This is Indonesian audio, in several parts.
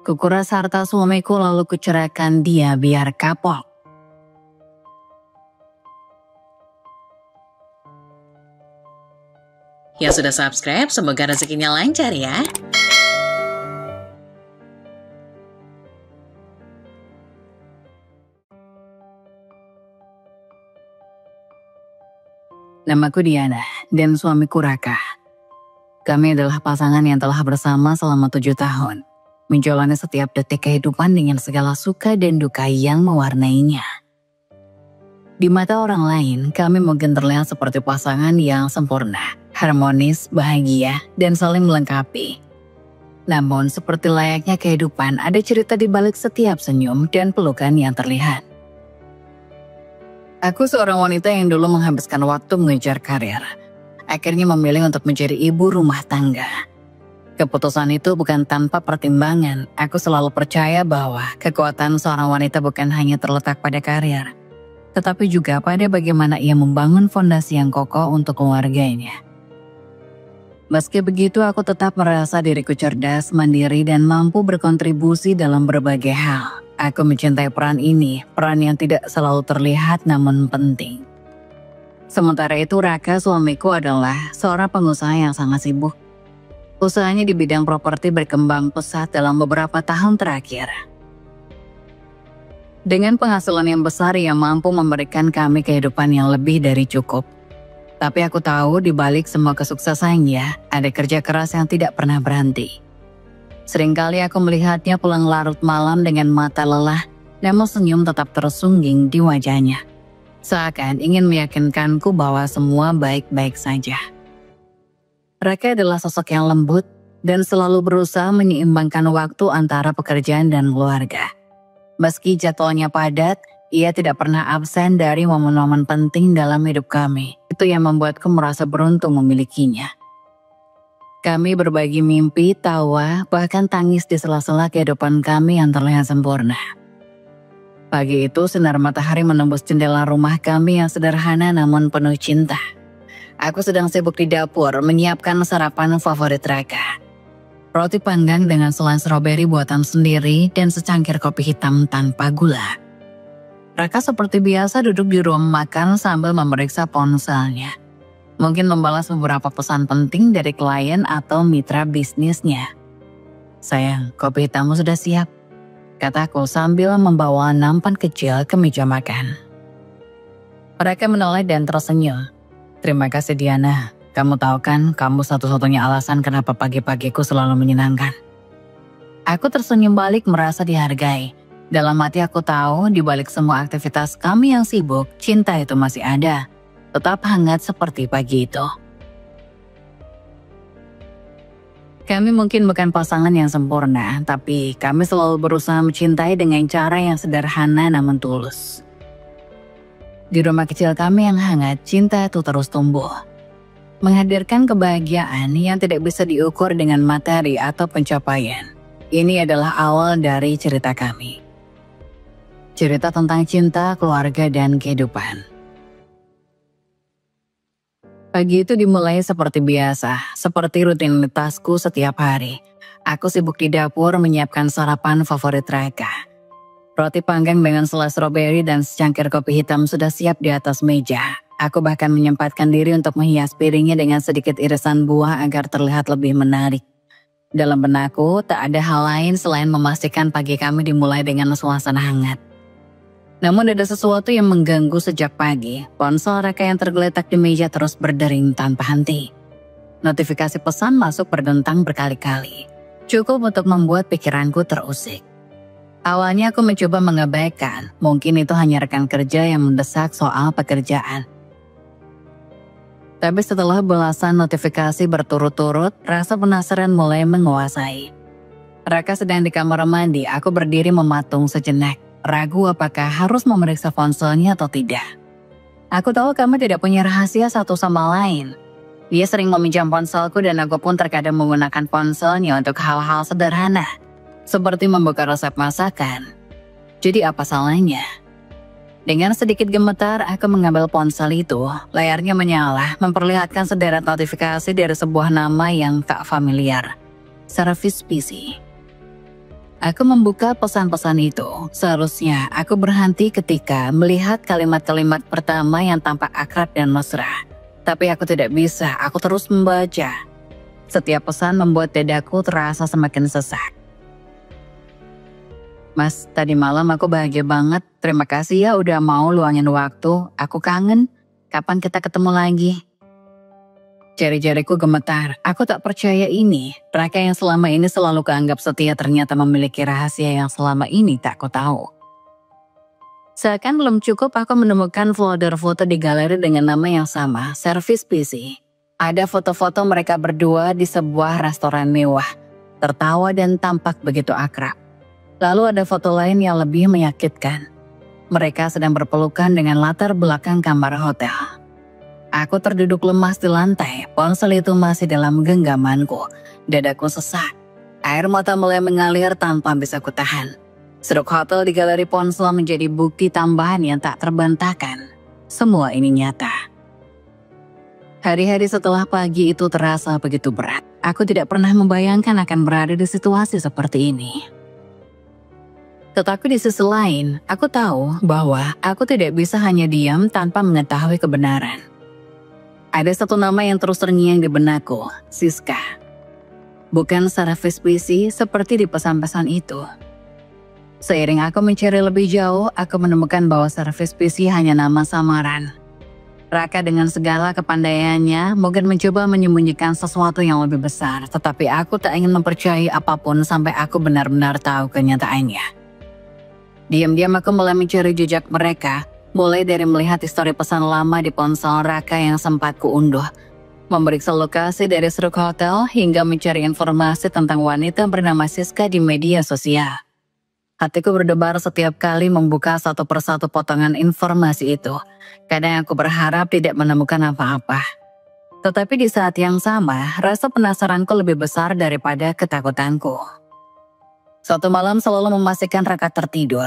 Kukuras harta suamiku lalu kuceraikan dia biar kapok. Yang sudah subscribe, semoga rezekinya lancar ya. Namaku Diana dan suamiku Raka. Kami adalah pasangan yang telah bersama selama 7 tahun. Menjalani setiap detik kehidupan dengan segala suka dan duka yang mewarnainya. Di mata orang lain, kami mungkin terlihat seperti pasangan yang sempurna, harmonis, bahagia, dan saling melengkapi. Namun, seperti layaknya kehidupan, ada cerita di balik setiap senyum dan pelukan yang terlihat. Aku seorang wanita yang dulu menghabiskan waktu mengejar karir. Akhirnya memilih untuk menjadi ibu rumah tangga. Keputusan itu bukan tanpa pertimbangan. Aku selalu percaya bahwa kekuatan seorang wanita bukan hanya terletak pada karir, tetapi juga pada bagaimana ia membangun fondasi yang kokoh untuk keluarganya. Meski begitu, aku tetap merasa diriku cerdas, mandiri, dan mampu berkontribusi dalam berbagai hal. Aku mencintai peran ini, peran yang tidak selalu terlihat namun penting. Sementara itu, Raka, suamiku, adalah seorang pengusaha yang sangat sibuk. Usahanya di bidang properti berkembang pesat dalam beberapa tahun terakhir. Dengan penghasilan yang besar, ia mampu memberikan kami kehidupan yang lebih dari cukup. Tapi aku tahu di balik semua kesuksesannya, ada kerja keras yang tidak pernah berhenti. Seringkali aku melihatnya pulang larut malam dengan mata lelah, namun senyum tetap tersungging di wajahnya. Seakan ingin meyakinkanku bahwa semua baik-baik saja. Raka adalah sosok yang lembut dan selalu berusaha menyeimbangkan waktu antara pekerjaan dan keluarga. Meski jadwalnya padat, ia tidak pernah absen dari momen-momen penting dalam hidup kami. Itu yang membuatku merasa beruntung memilikinya. Kami berbagi mimpi, tawa, bahkan tangis di sela-sela kehidupan kami yang terlihat sempurna. Pagi itu sinar matahari menembus jendela rumah kami yang sederhana namun penuh cinta. Aku sedang sibuk di dapur menyiapkan sarapan favorit Raka. Roti panggang dengan selai stroberi buatan sendiri dan secangkir kopi hitam tanpa gula. Raka seperti biasa duduk di ruang makan sambil memeriksa ponselnya. Mungkin membalas beberapa pesan penting dari klien atau mitra bisnisnya. "Sayang, kopi hitammu sudah siap," kataku sambil membawa nampan kecil ke meja makan. Raka menoleh dan tersenyum. "Terima kasih Diana, kamu tahu kan kamu satu-satunya alasan kenapa pagi-pagiku selalu menyenangkan." Aku tersenyum balik merasa dihargai. Dalam hati aku tahu di balik semua aktivitas kami yang sibuk, cinta itu masih ada. Tetap hangat seperti pagi itu. Kami mungkin bukan pasangan yang sempurna, tapi kami selalu berusaha mencintai dengan cara yang sederhana namun tulus. Di rumah kecil kami yang hangat, cinta itu terus tumbuh. Menghadirkan kebahagiaan yang tidak bisa diukur dengan materi atau pencapaian. Ini adalah awal dari cerita kami. Cerita tentang cinta, keluarga, dan kehidupan. Pagi itu dimulai seperti biasa, seperti rutinitasku setiap hari. Aku sibuk di dapur menyiapkan sarapan favorit Raka. Roti panggang dengan selai stroberi dan secangkir kopi hitam sudah siap di atas meja. Aku bahkan menyempatkan diri untuk menghias piringnya dengan sedikit irisan buah agar terlihat lebih menarik. Dalam benakku, tak ada hal lain selain memastikan pagi kami dimulai dengan suasana hangat. Namun ada sesuatu yang mengganggu sejak pagi. Ponsel Raka yang tergeletak di meja terus berdering tanpa henti. Notifikasi pesan masuk berdentang berkali-kali. Cukup untuk membuat pikiranku terusik. Awalnya aku mencoba mengabaikan. Mungkin itu hanya rekan kerja yang mendesak soal pekerjaan. Tapi setelah belasan notifikasi berturut-turut, rasa penasaran mulai menguasai. Raka sedang di kamar mandi. Aku berdiri mematung sejenak. Ragu apakah harus memeriksa ponselnya atau tidak. Aku tahu kamu tidak punya rahasia satu sama lain. Dia sering meminjam ponselku dan aku pun terkadang menggunakan ponselnya untuk hal-hal sederhana. Seperti membuka resep masakan. Jadi apa salahnya? Dengan sedikit gemetar, aku mengambil ponsel itu. Layarnya menyala, memperlihatkan sederet notifikasi dari sebuah nama yang tak familiar. Service PC. Aku membuka pesan-pesan itu. Seharusnya aku berhenti ketika melihat kalimat-kalimat pertama yang tampak akrab dan mesra. Tapi aku tidak bisa, aku terus membaca. Setiap pesan membuat dadaku terasa semakin sesak. Mas, tadi malam aku bahagia banget. Terima kasih ya udah mau luangin waktu. Aku kangen. Kapan kita ketemu lagi? Jari-jariku gemetar. Aku tak percaya ini. Raka yang selama ini selalu keanggap setia ternyata memiliki rahasia yang selama ini tak aku tahu. Seakan belum cukup, aku menemukan folder foto di galeri dengan nama yang sama, Service PC. Ada foto-foto mereka berdua di sebuah restoran mewah, tertawa dan tampak begitu akrab. Lalu ada foto lain yang lebih menyakitkan. Mereka sedang berpelukan dengan latar belakang kamar hotel. Aku terduduk lemas di lantai, ponsel itu masih dalam genggamanku. Dadaku sesak. Air mata mulai mengalir tanpa bisa kutahan. Seruk hotel di galeri ponsel menjadi bukti tambahan yang tak terbantahkan. Semua ini nyata. Hari-hari setelah pagi itu terasa begitu berat. Aku tidak pernah membayangkan akan berada di situasi seperti ini. Tetapi di sisi lain, aku tahu bahwa aku tidak bisa hanya diam tanpa mengetahui kebenaran. Ada satu nama yang terus terngiang di benakku, Siska. Bukan Service PC seperti di pesan-pesan itu. Seiring aku mencari lebih jauh, aku menemukan bahwa Service PC hanya nama samaran. Raka dengan segala kepandaiannya mungkin mencoba menyembunyikan sesuatu yang lebih besar, tetapi aku tak ingin mempercayai apapun sampai aku benar-benar tahu kenyataannya. Diam-diam aku mulai mencari jejak mereka, mulai dari melihat histori pesan lama di ponsel Raka yang sempat kuunduh, memeriksa lokasi dari seruk hotel hingga mencari informasi tentang wanita bernama Siska di media sosial. Hatiku berdebar setiap kali membuka satu persatu potongan informasi itu. Kadang aku berharap tidak menemukan apa-apa. Tetapi di saat yang sama, rasa penasaranku lebih besar daripada ketakutanku. Suatu malam selalu memastikan Raka tertidur.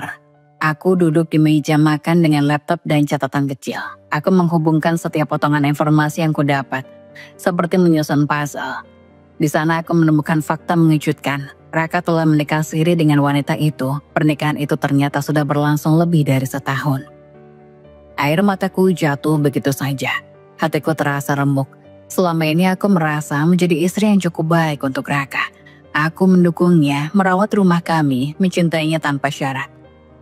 Aku duduk di meja makan dengan laptop dan catatan kecil. Aku menghubungkan setiap potongan informasi yang kudapat, seperti menyusun puzzle. Di sana aku menemukan fakta mengejutkan. Raka telah menikah siri dengan wanita itu. Pernikahan itu ternyata sudah berlangsung lebih dari setahun. Air mataku jatuh begitu saja. Hatiku terasa remuk. Selama ini aku merasa menjadi istri yang cukup baik untuk Raka. Aku mendukungnya, merawat rumah kami, mencintainya tanpa syarat.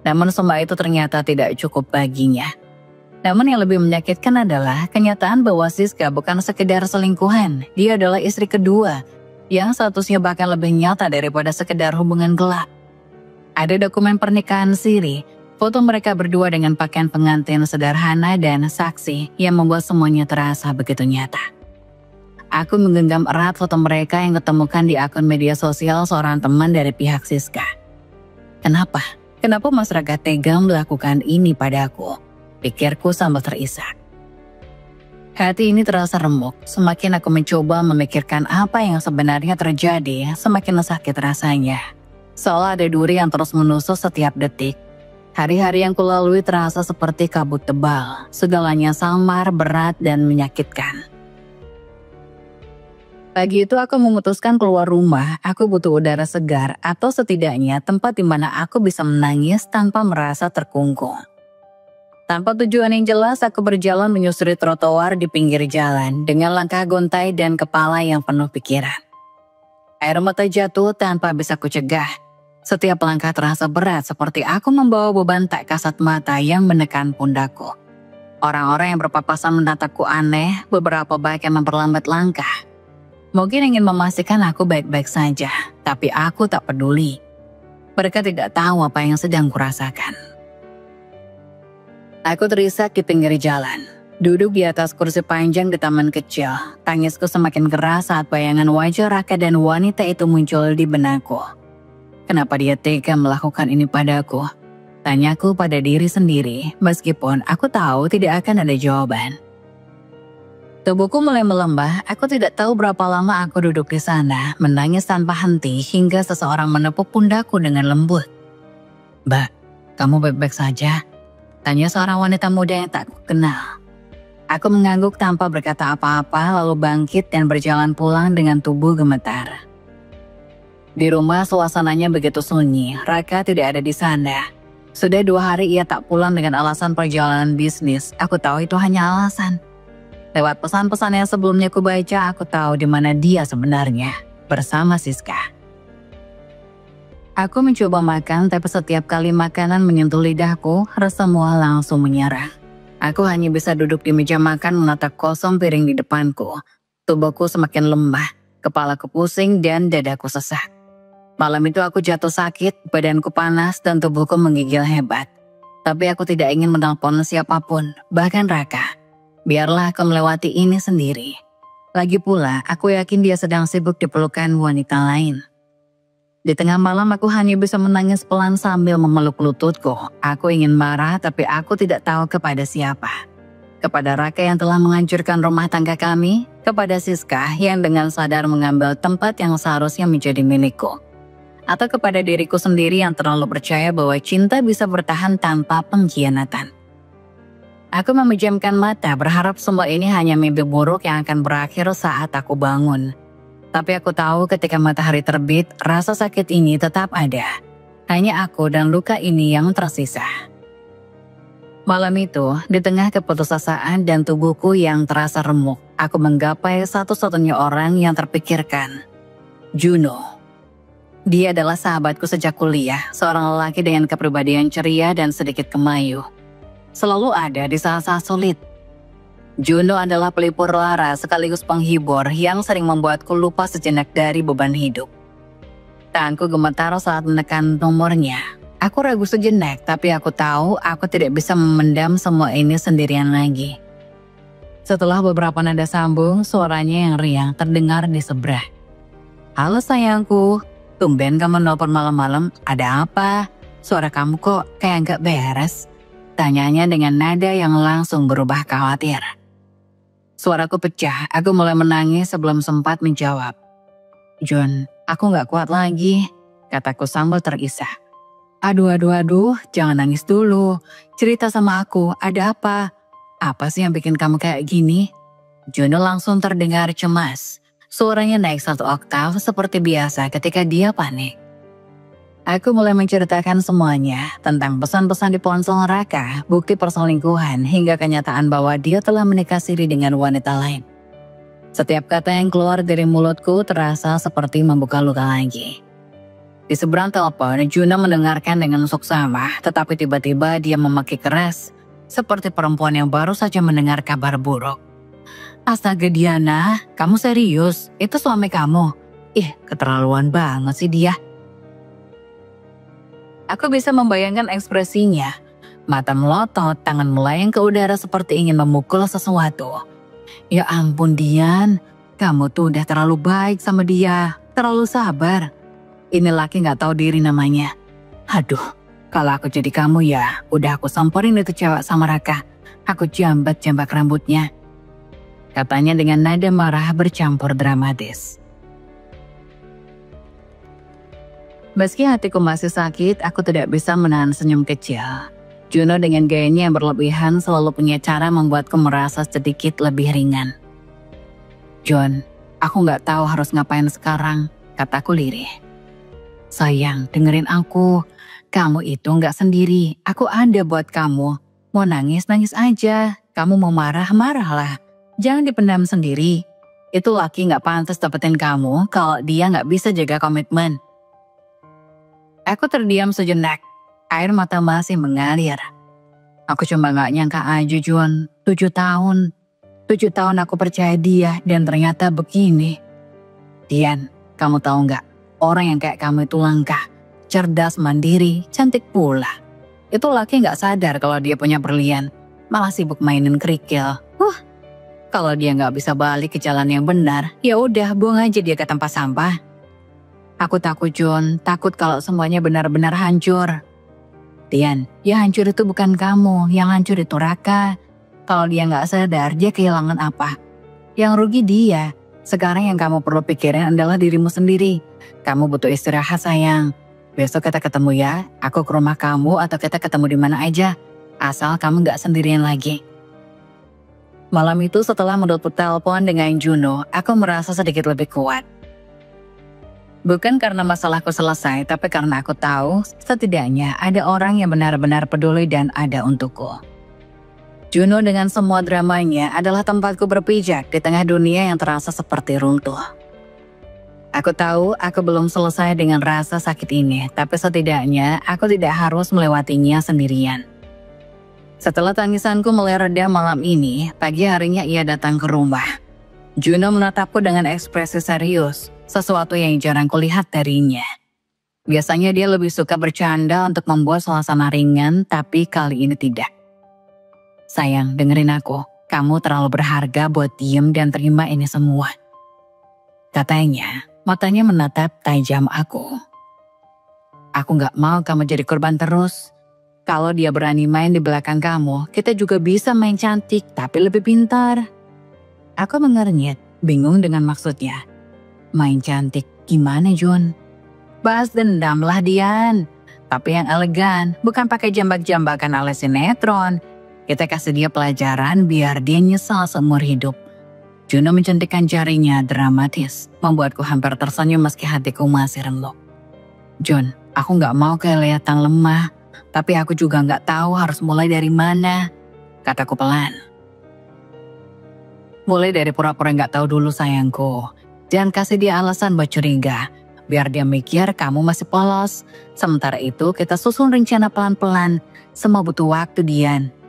Namun semua itu ternyata tidak cukup baginya. Namun yang lebih menyakitkan adalah kenyataan bahwa Siska bukan sekedar selingkuhan. Dia adalah istri kedua, yang statusnya bahkan lebih nyata daripada sekedar hubungan gelap. Ada dokumen pernikahan siri, foto mereka berdua dengan pakaian pengantin sederhana dan saksi yang membuat semuanya terasa begitu nyata. Aku menggenggam erat foto mereka yang ketemukan di akun media sosial seorang teman dari pihak Siska. Kenapa? Kenapa Mas Raka tega melakukan ini padaku? Pikirku sambil terisak. Hati ini terasa remuk. Semakin aku mencoba memikirkan apa yang sebenarnya terjadi, semakin sakit rasanya. Seolah ada duri yang terus menusuk setiap detik. Hari-hari yang kulalui terasa seperti kabut tebal. Segalanya samar, berat, dan menyakitkan. Pagi itu aku memutuskan keluar rumah. Aku butuh udara segar atau setidaknya tempat di mana aku bisa menangis tanpa merasa terkungkung. Tanpa tujuan yang jelas, aku berjalan menyusuri trotoar di pinggir jalan dengan langkah gontai dan kepala yang penuh pikiran. Air mata jatuh tanpa bisa kucegah. Setiap langkah terasa berat seperti aku membawa beban tak kasat mata yang menekan pundakku. Orang-orang yang berpapasan menatapku aneh, beberapa bahkan memperlambat langkah. Mungkin ingin memastikan aku baik-baik saja, tapi aku tak peduli. Mereka tidak tahu apa yang sedang kurasakan. Aku terisak di pinggir jalan, duduk di atas kursi panjang di taman kecil. Tangisku semakin keras saat bayangan wajah Raka dan wanita itu muncul di benakku. Kenapa dia tega melakukan ini padaku? Tanyaku pada diri sendiri, meskipun aku tahu tidak akan ada jawaban. Tubuhku mulai melembah, aku tidak tahu berapa lama aku duduk di sana, menangis tanpa henti hingga seseorang menepuk pundakku dengan lembut. "Mbak, kamu baik-baik saja?" Tanya seorang wanita muda yang tak kenal. Aku mengangguk tanpa berkata apa-apa lalu bangkit dan berjalan pulang dengan tubuh gemetar. Di rumah suasananya begitu sunyi, Raka tidak ada di sana. Sudah 2 hari ia tak pulang dengan alasan perjalanan bisnis. Aku tahu itu hanya alasan. Lewat pesan-pesan yang sebelumnya aku baca, aku tahu di mana dia sebenarnya, bersama Siska. Aku mencoba makan, tapi setiap kali makanan menyentuh lidahku, rasa mual langsung menyerang. Aku hanya bisa duduk di meja makan menatap kosong piring di depanku. Tubuhku semakin lemah, kepalaku pusing dan dadaku sesak. Malam itu aku jatuh sakit, badanku panas dan tubuhku menggigil hebat. Tapi aku tidak ingin menelpon siapapun, bahkan Raka. Biarlah aku melewati ini sendiri. Lagi pula, aku yakin dia sedang sibuk di pelukan wanita lain. Di tengah malam aku hanya bisa menangis pelan sambil memeluk lututku. Aku ingin marah tapi aku tidak tahu kepada siapa. Kepada Raka yang telah menghancurkan rumah tangga kami, kepada Siska yang dengan sadar mengambil tempat yang seharusnya menjadi milikku. Atau kepada diriku sendiri yang terlalu percaya bahwa cinta bisa bertahan tanpa pengkhianatan. Aku memejamkan mata berharap semua ini hanya mimpi buruk yang akan berakhir saat aku bangun. Tapi aku tahu ketika matahari terbit, rasa sakit ini tetap ada. Hanya aku dan luka ini yang tersisa. Malam itu, di tengah keputusasaan dan tubuhku yang terasa remuk, aku menggapai satu-satunya orang yang terpikirkan. Juno. Dia adalah sahabatku sejak kuliah, seorang lelaki dengan kepribadian ceria dan sedikit kemayu. Selalu ada di saat-saat sulit. Juno adalah pelipur lara sekaligus penghibur yang sering membuatku lupa sejenak dari beban hidup. Tanganku gemetar saat menekan nomornya. Aku ragu sejenak, tapi aku tahu aku tidak bisa memendam semua ini sendirian lagi. Setelah beberapa nada sambung, suaranya yang riang terdengar di sebelah. Halo sayangku, tumben kamu nelpon malam-malam, ada apa? Suara kamu kok kayak gak beres? Tanyanya dengan nada yang langsung berubah khawatir. Suaraku pecah, aku mulai menangis sebelum sempat menjawab. John, aku gak kuat lagi, kataku sambil tergesa. Aduh, jangan nangis dulu. Cerita sama aku, ada apa? Apa sih yang bikin kamu kayak gini? Juno langsung terdengar cemas. Suaranya naik 1 oktav seperti biasa ketika dia panik. Aku mulai menceritakan semuanya tentang pesan-pesan di ponsel Raka, bukti perselingkuhan, hingga kenyataan bahwa dia telah menikah siri dengan wanita lain. Setiap kata yang keluar dari mulutku terasa seperti membuka luka lagi. Di seberang telepon, Juno mendengarkan dengan suksama, tetapi tiba-tiba dia memaki keras, seperti perempuan yang baru saja mendengar kabar buruk. Astaga Diana, kamu serius? Itu suami kamu? Ih, keterlaluan banget sih dia. Aku bisa membayangkan ekspresinya. Mata melotot, tangan melayang ke udara seperti ingin memukul sesuatu. Ya ampun Dian, kamu tuh udah terlalu baik sama dia, terlalu sabar. Ini laki gak tahu diri namanya. Aduh, kalau aku jadi kamu ya, udah aku samperin itu cewek sama Raka. Aku jambak rambutnya. Katanya dengan nada marah bercampur dramatis. Meski hatiku masih sakit, aku tidak bisa menahan senyum kecil. Juno dengan gayanya yang berlebihan selalu punya cara membuatku merasa sedikit lebih ringan. John, aku gak tahu harus ngapain sekarang, kataku lirih. Sayang, dengerin aku. Kamu itu gak sendiri, aku ada buat kamu. Mau nangis, nangis aja. Kamu mau marah, marahlah. Jangan dipendam sendiri. Itu laki gak pantas dapetin kamu kalau dia gak bisa jaga komitmen. Aku terdiam sejenak, air mata masih mengalir. Aku cuma gak nyangka aja John, 7 tahun. 7 tahun aku percaya dia dan ternyata begini. Dian, kamu tahu gak, orang yang kayak kamu itu langka, cerdas, mandiri, cantik pula. Itu laki gak sadar kalau dia punya berlian, malah sibuk mainin kerikil. Kalau dia gak bisa balik ke jalan yang benar, ya udah buang aja dia ke tempat sampah. Aku takut John, takut kalau semuanya benar-benar hancur. Dian, yang hancur itu bukan kamu, yang hancur itu Raka. Kalau dia gak sadar, dia kehilangan apa? Yang rugi dia. Sekarang yang kamu perlu pikirin adalah dirimu sendiri. Kamu butuh istirahat sayang. Besok kita ketemu ya, aku ke rumah kamu atau kita ketemu di mana aja. Asal kamu gak sendirian lagi. Malam itu setelah menutup telepon dengan Juno, aku merasa sedikit lebih kuat. Bukan karena masalahku selesai, tapi karena aku tahu setidaknya ada orang yang benar-benar peduli dan ada untukku. Juno dengan semua dramanya adalah tempatku berpijak di tengah dunia yang terasa seperti runtuh. Aku tahu aku belum selesai dengan rasa sakit ini, tapi setidaknya aku tidak harus melewatinya sendirian. Setelah tangisanku mulai reda malam ini, pagi harinya ia datang ke rumah. Juno menatapku dengan ekspresi serius, sesuatu yang jarang kulihat darinya. Biasanya dia lebih suka bercanda untuk membuat suasana ringan, tapi kali ini tidak. Sayang, dengerin aku. Kamu terlalu berharga buat diem dan terima ini semua. Katanya, matanya menatap tajam aku. Aku gak mau kamu jadi korban terus. Kalau dia berani main di belakang kamu, kita juga bisa main cantik tapi lebih pintar. Aku mengernyit, bingung dengan maksudnya. Main cantik gimana, Jun? Bahas dendam lah, Dian. Tapi yang elegan, bukan pakai jambak-jambakan ala sinetron. Kita kasih dia pelajaran biar dia nyesal seumur hidup. Juno mencentikkan jarinya dramatis, membuatku hampir tersenyum meski hatiku masih remuk. Jun, aku gak mau kelihatan lemah, tapi aku juga gak tahu harus mulai dari mana, kataku pelan. Mulai dari pura-pura gak tahu dulu sayangku. Jangan kasih dia alasan buat curiga, biar dia mikir kamu masih polos. Sementara itu kita susun rencana pelan-pelan, semua butuh waktu, Dian.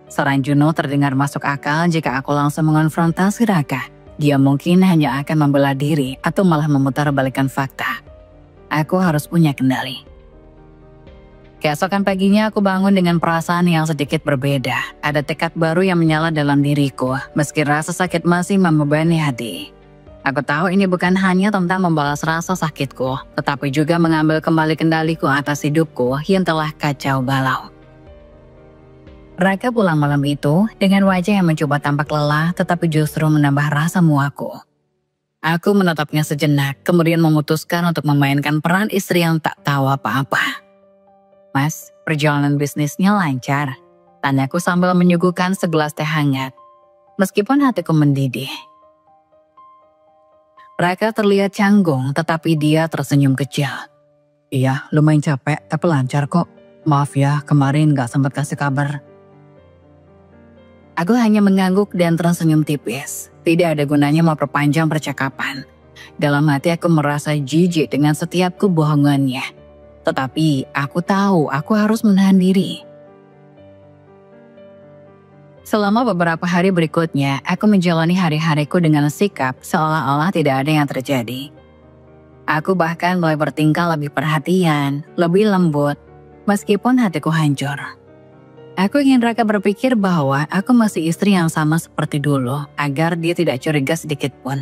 Saran Juno terdengar masuk akal jika aku langsung mengonfrontasi Raka. Dia mungkin hanya akan membela diri atau malah memutarbalikkan fakta. Aku harus punya kendali. Keesokan paginya aku bangun dengan perasaan yang sedikit berbeda. Ada tekad baru yang menyala dalam diriku, meski rasa sakit masih membebani hati. Aku tahu ini bukan hanya tentang membalas rasa sakitku, tetapi juga mengambil kembali kendaliku atas hidupku yang telah kacau balau. Raka pulang malam itu dengan wajah yang mencoba tampak lelah tetapi justru menambah rasa muakku. Aku menatapnya sejenak, kemudian memutuskan untuk memainkan peran istri yang tak tahu apa-apa. Mas, perjalanan bisnisnya lancar, tanyaku sambil menyuguhkan segelas teh hangat. Meskipun hatiku mendidih. Raka terlihat canggung tetapi dia tersenyum kecil. Iya, lumayan capek tapi lancar kok. Maaf ya, kemarin gak sempat kasih kabar. Aku hanya mengangguk dan tersenyum tipis. Tidak ada gunanya memperpanjang percakapan. Dalam hati aku merasa jijik dengan setiap kebohongannya. Tetapi aku tahu aku harus menahan diri. Selama beberapa hari berikutnya, aku menjalani hari-hariku dengan sikap seolah-olah tidak ada yang terjadi. Aku bahkan mulai bertingkah lebih perhatian, lebih lembut, meskipun hatiku hancur. Aku ingin Raka berpikir bahwa aku masih istri yang sama seperti dulu, agar dia tidak curiga sedikit pun.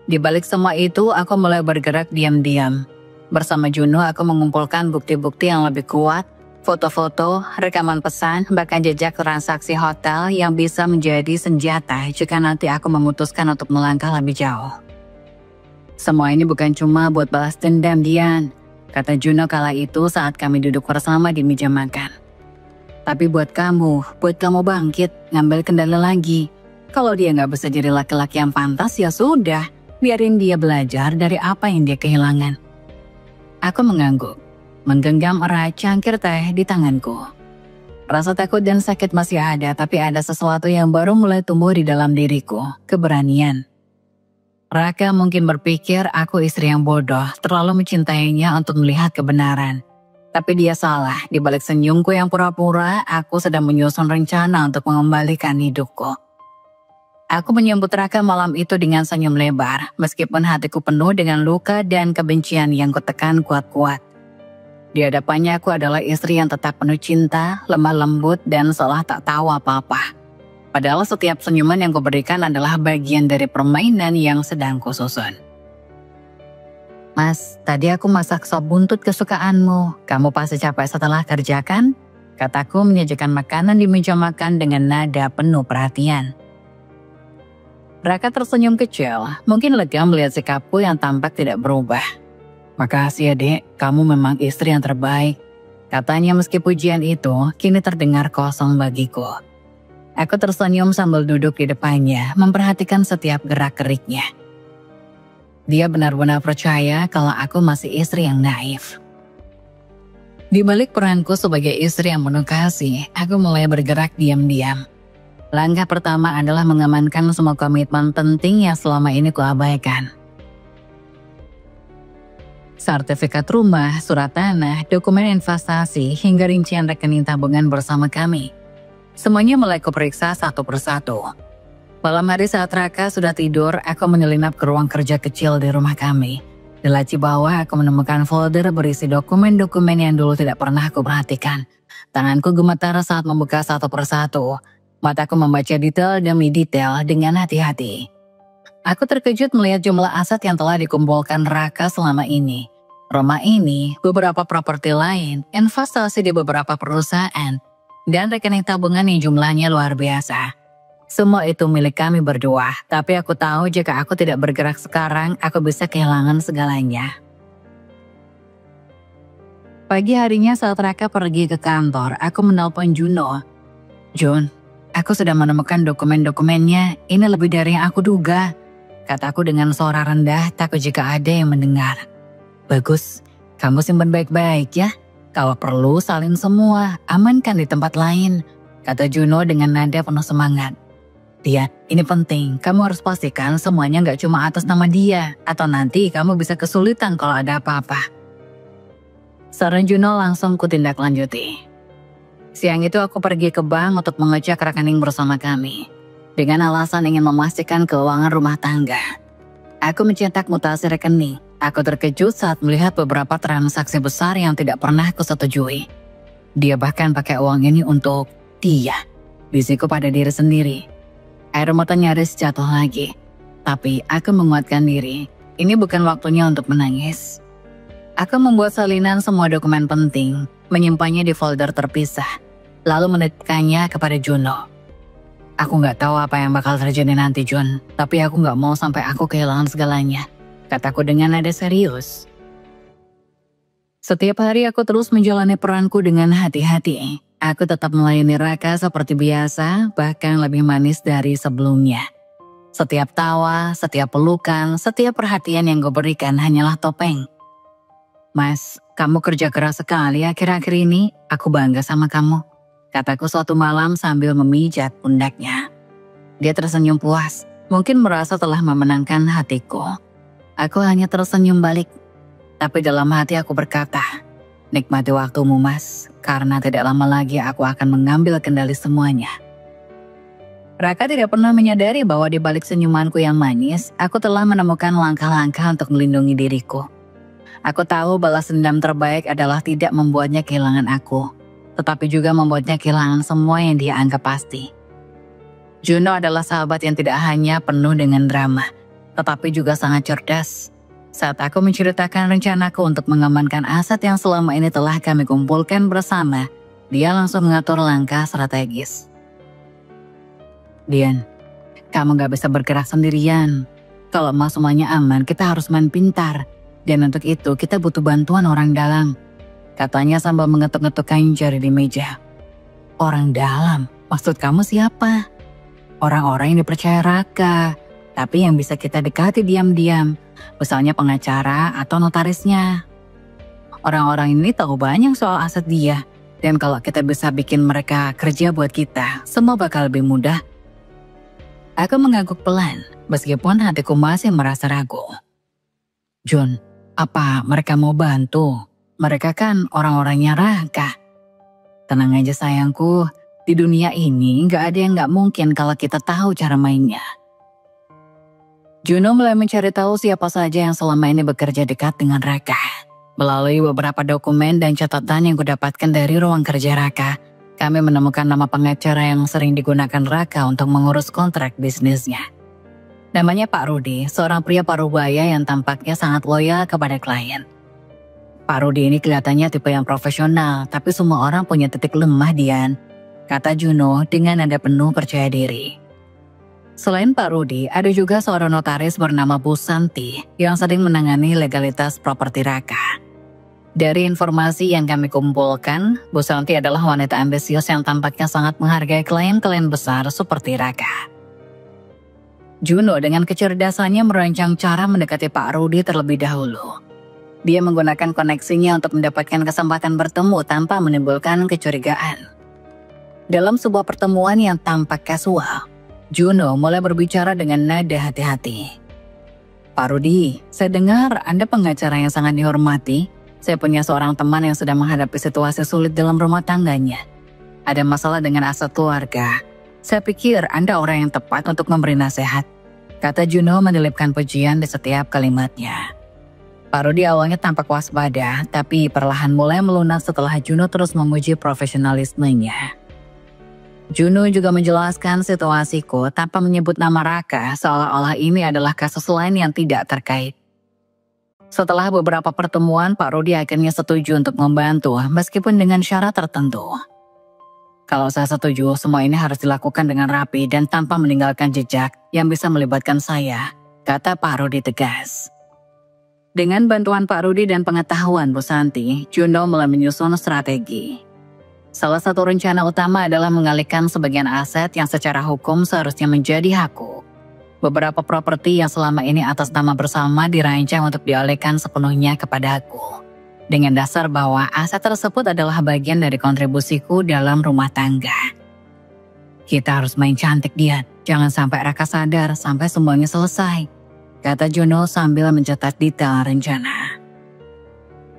Di balik semua itu, aku mulai bergerak diam-diam. Bersama Juno, aku mengumpulkan bukti-bukti yang lebih kuat, foto-foto, rekaman pesan, bahkan jejak transaksi hotel yang bisa menjadi senjata jika nanti aku memutuskan untuk melangkah lebih jauh. Semua ini bukan cuma buat balas dendam, Dian, kata Juno kala itu saat kami duduk bersama di meja makan. Tapi buat kamu bangkit, ngambil kendali lagi. Kalau dia gak bisa jadi laki-laki yang pantas, ya sudah. Biarin dia belajar dari apa yang dia kehilangan. Aku mengangguk, menggenggam erat cangkir teh di tanganku. Rasa takut dan sakit masih ada, tapi ada sesuatu yang baru mulai tumbuh di dalam diriku, keberanian. Raka mungkin berpikir aku istri yang bodoh, terlalu mencintainya untuk melihat kebenaran. Tapi dia salah, di balik senyumku yang pura-pura, aku sedang menyusun rencana untuk mengembalikan hidupku. Aku menyambut Raka malam itu dengan senyum lebar, meskipun hatiku penuh dengan luka dan kebencian yang kutekan kuat-kuat. Di hadapannya aku adalah istri yang tetap penuh cinta, lemah lembut, dan seolah tak tahu apa-apa. Padahal setiap senyuman yang kuberikan adalah bagian dari permainan yang sedang kususun. Mas, tadi aku masak sop buntut kesukaanmu. Kamu pasti capek setelah kerja kan? Kataku menyajikan makanan di meja makan dengan nada penuh perhatian. Raka tersenyum kecil, mungkin lega melihat sikapku yang tampak tidak berubah. Makasih ya dek, kamu memang istri yang terbaik. Katanya meski pujian itu kini terdengar kosong bagiku. Aku tersenyum sambil duduk di depannya, memperhatikan setiap gerak-geriknya. Dia benar-benar percaya kalau aku masih istri yang naif. Di balik peranku sebagai istri yang penuh kasih, aku mulai bergerak diam-diam. Langkah pertama adalah mengamankan semua komitmen penting yang selama ini kuabaikan. Sertifikat rumah, surat tanah, dokumen investasi, hingga rincian rekening tabungan bersama kami. Semuanya mulai kuperiksa satu persatu. Malam hari saat Raka sudah tidur, aku menyelinap ke ruang kerja kecil di rumah kami. Di laci bawah aku menemukan folder berisi dokumen-dokumen yang dulu tidak pernah aku perhatikan. Tanganku gemetar saat membuka satu persatu. Mataku membaca detail demi detail dengan hati-hati. Aku terkejut melihat jumlah aset yang telah dikumpulkan Raka selama ini. Rumah ini, beberapa properti lain, investasi di beberapa perusahaan, dan rekening tabungan yang jumlahnya luar biasa. Semua itu milik kami berdua, tapi aku tahu jika aku tidak bergerak sekarang, aku bisa kehilangan segalanya. Pagi harinya saat Raka pergi ke kantor, aku menelpon Juno. "Jun, aku sudah menemukan dokumen-dokumennya, ini lebih dari yang aku duga," kataku dengan suara rendah, takut jika ada yang mendengar. "Bagus, kamu simpan baik-baik ya. Kalau perlu salin semua, amankan di tempat lain," kata Juno dengan nada penuh semangat. "Dia, ini penting, kamu harus pastikan semuanya gak cuma atas nama dia, atau nanti kamu bisa kesulitan kalau ada apa-apa." Saran Juno langsung kutindaklanjuti. Siang itu aku pergi ke bank untuk mengecek rekening bersama kami, dengan alasan ingin memastikan keuangan rumah tangga. Aku mencetak mutasi rekening. Aku terkejut saat melihat beberapa transaksi besar yang tidak pernah kusetujui. Dia bahkan pakai uang ini untuk dia, bisiku pada diri sendiri. Air mata nyaris jatuh lagi. Tapi aku menguatkan diri. Ini bukan waktunya untuk menangis. Aku membuat salinan semua dokumen penting, menyimpannya di folder terpisah, lalu menitipkannya kepada Juno. "Aku gak tahu apa yang bakal terjadi nanti, Jun, tapi aku gak mau sampai aku kehilangan segalanya," kataku dengan nada serius. Setiap hari aku terus menjalani peranku dengan hati-hati. Aku tetap melayani Raka seperti biasa, bahkan lebih manis dari sebelumnya. Setiap tawa, setiap pelukan, setiap perhatian yang gue berikan hanyalah topeng. "Mas, kamu kerja keras sekali akhir-akhir ini, aku bangga sama kamu," kataku suatu malam sambil memijat pundaknya. Dia tersenyum puas, mungkin merasa telah memenangkan hatiku. Aku hanya tersenyum balik, tapi dalam hati aku berkata, "Nikmati waktumu, Mas, karena tidak lama lagi aku akan mengambil kendali semuanya." Raka tidak pernah menyadari bahwa di balik senyumanku yang manis, aku telah menemukan langkah-langkah untuk melindungi diriku. Aku tahu balas dendam terbaik adalah tidak membuatnya kehilangan aku, tetapi juga membuatnya kehilangan semua yang dia anggap pasti. Juno adalah sahabat yang tidak hanya penuh dengan drama, tetapi juga sangat cerdas. Saat aku menceritakan rencanaku untuk mengamankan aset yang selama ini telah kami kumpulkan bersama, dia langsung mengatur langkah strategis. "Dian, kamu gak bisa bergerak sendirian. Kalau mau semuanya aman, kita harus main pintar. Dan untuk itu kita butuh bantuan orang dalam," katanya sambil mengetuk-ngetukkan jari di meja. "Orang dalam? Maksud kamu siapa?" "Orang-orang yang dipercaya Raka, tapi yang bisa kita dekati diam-diam. Misalnya pengacara atau notarisnya. Orang-orang ini tahu banyak soal aset dia. Dan kalau kita bisa bikin mereka kerja buat kita, semua bakal lebih mudah." Aku mengangguk pelan, meskipun hatiku masih merasa ragu. "Jun, apa mereka mau bantu? Mereka kan orang-orangnya Raka." "Tenang aja sayangku, di dunia ini gak ada yang gak mungkin kalau kita tahu cara mainnya." Juno mulai mencari tahu siapa saja yang selama ini bekerja dekat dengan Raka. Melalui beberapa dokumen dan catatan yang kudapatkan dari ruang kerja Raka, kami menemukan nama pengacara yang sering digunakan Raka untuk mengurus kontrak bisnisnya. Namanya Pak Rudi, seorang pria Parubaya yang tampaknya sangat loyal kepada klien. Pak Rudi ini kelihatannya tipe yang profesional, tapi semua orang punya titik lemah, Dian, kata Juno dengan nada penuh percaya diri. Selain Pak Rudi, ada juga seorang notaris bernama Bu Santi yang sering menangani legalitas properti Raka. Dari informasi yang kami kumpulkan, Bu Santi adalah wanita ambisius yang tampaknya sangat menghargai klien-klien besar seperti Raka. Juno dengan kecerdasannya merancang cara mendekati Pak Rudi terlebih dahulu. Dia menggunakan koneksinya untuk mendapatkan kesempatan bertemu tanpa menimbulkan kecurigaan. Dalam sebuah pertemuan yang tampak kasual, Juno mulai berbicara dengan nada hati-hati. "Pak Rudi, saya dengar Anda pengacara yang sangat dihormati. Saya punya seorang teman yang sedang menghadapi situasi sulit dalam rumah tangganya. Ada masalah dengan aset keluarga. Saya pikir Anda orang yang tepat untuk memberi nasihat," kata Juno menyelipkan pujian di setiap kalimatnya. Pak Rudi awalnya tampak waspada, tapi perlahan mulai melunak setelah Juno terus memuji profesionalismenya. Juno juga menjelaskan situasiku tanpa menyebut nama Raka, seolah-olah ini adalah kasus lain yang tidak terkait. Setelah beberapa pertemuan, Pak Rudi akhirnya setuju untuk membantu, meskipun dengan syarat tertentu. "Kalau saya setuju, semua ini harus dilakukan dengan rapi dan tanpa meninggalkan jejak yang bisa melibatkan saya," kata Pak Rudi tegas. Dengan bantuan Pak Rudi dan pengetahuan Bu Santi, Juno mulai menyusun strategi. Salah satu rencana utama adalah mengalihkan sebagian aset yang secara hukum seharusnya menjadi hakku. Beberapa properti yang selama ini atas nama bersama dirancang untuk dialihkan sepenuhnya kepada aku. Dengan dasar bahwa aset tersebut adalah bagian dari kontribusiku dalam rumah tangga. "Kita harus main cantik, Dian. Jangan sampai Raka sadar sampai semuanya selesai," kata Juno sambil mencatat detail rencana.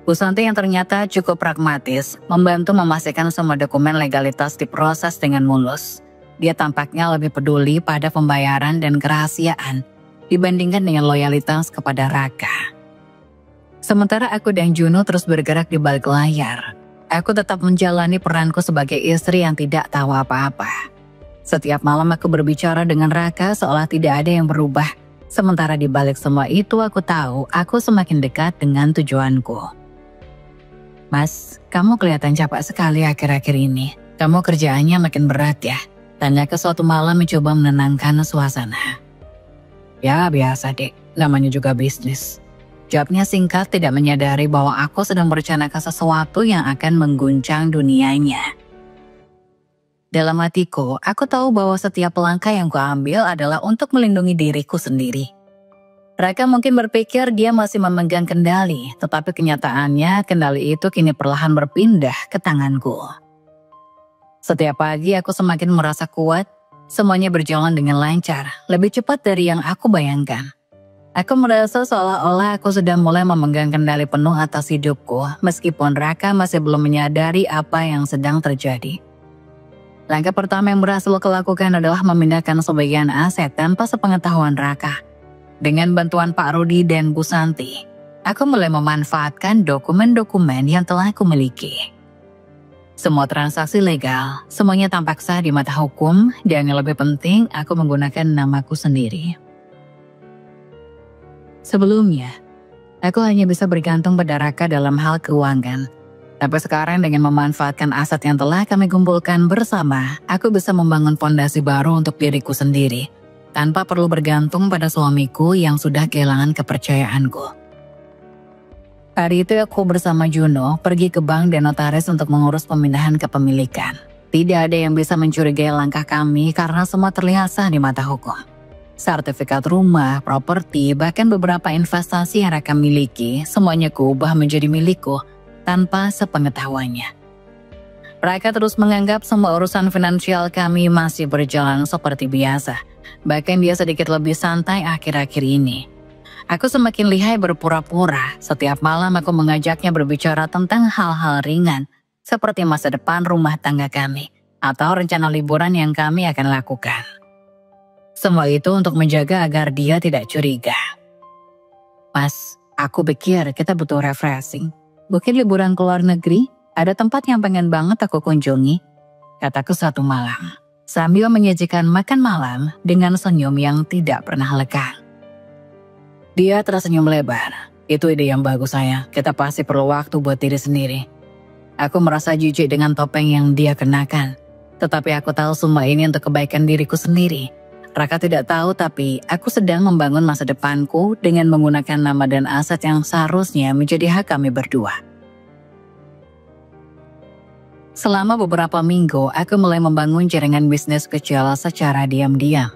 Bu Santi yang ternyata cukup pragmatis, membantu memastikan semua dokumen legalitas diproses dengan mulus. Dia tampaknya lebih peduli pada pembayaran dan kerahasiaan dibandingkan dengan loyalitas kepada Raka. Sementara aku dan Juno terus bergerak di balik layar, aku tetap menjalani peranku sebagai istri yang tidak tahu apa-apa. Setiap malam aku berbicara dengan Raka seolah tidak ada yang berubah. Sementara di balik semua itu aku tahu aku semakin dekat dengan tujuanku. "Mas, kamu kelihatan capek sekali akhir-akhir ini. Kamu kerjaannya makin berat ya?" Tanyaku suatu malam mencoba menenangkan suasana. "Ya biasa dek, namanya juga bisnis." Jawabnya singkat, tidak menyadari bahwa aku sedang merencanakan sesuatu yang akan mengguncang dunianya. Dalam hatiku, aku tahu bahwa setiap langkah yang kuambil adalah untuk melindungi diriku sendiri. Raka mungkin berpikir dia masih memegang kendali, tetapi kenyataannya kendali itu kini perlahan berpindah ke tanganku. Setiap pagi aku semakin merasa kuat, semuanya berjalan dengan lancar, lebih cepat dari yang aku bayangkan. Aku merasa seolah-olah aku sudah mulai memegang kendali penuh atas hidupku, meskipun Raka masih belum menyadari apa yang sedang terjadi. Langkah pertama yang berhasil aku lakukan adalah memindahkan sebagian aset tanpa sepengetahuan Raka. Dengan bantuan Pak Rudi dan Bu Santi, aku mulai memanfaatkan dokumen-dokumen yang telah aku miliki. Semua transaksi legal, semuanya tampak sah di mata hukum, dan yang lebih penting, aku menggunakan namaku sendiri. Sebelumnya, aku hanya bisa bergantung pada Raka dalam hal keuangan. Tapi sekarang dengan memanfaatkan aset yang telah kami kumpulkan bersama, aku bisa membangun fondasi baru untuk diriku sendiri, tanpa perlu bergantung pada suamiku yang sudah kehilangan kepercayaanku. Hari itu aku bersama Juno pergi ke bank dan notaris untuk mengurus pemindahan kepemilikan. Tidak ada yang bisa mencurigai langkah kami karena semua terlihat sah di mata hukum. Sertifikat rumah, properti, bahkan beberapa investasi yang Raka miliki, semuanya kuubah menjadi milikku tanpa sepengetahuannya. Raka terus menganggap semua urusan finansial kami masih berjalan seperti biasa. Bahkan dia sedikit lebih santai akhir-akhir ini. Aku semakin lihai berpura-pura. Setiap malam aku mengajaknya berbicara tentang hal-hal ringan, seperti masa depan rumah tangga kami, atau rencana liburan yang kami akan lakukan. Semua itu untuk menjaga agar dia tidak curiga. "Mas, aku pikir kita butuh refreshing. Mungkin liburan ke luar negeri, ada tempat yang pengen banget aku kunjungi," kataku suatu malam, sambil menyajikan makan malam dengan senyum yang tidak pernah lekang. Dia tersenyum lebar. "Itu ide yang bagus sayang, kita pasti perlu waktu buat diri sendiri." Aku merasa jijik dengan topeng yang dia kenakan. Tetapi aku tahu semua ini untuk kebaikan diriku sendiri. Raka tidak tahu tapi aku sedang membangun masa depanku dengan menggunakan nama dan aset yang seharusnya menjadi hak kami berdua. Selama beberapa minggu, aku mulai membangun jaringan bisnis kecil secara diam-diam.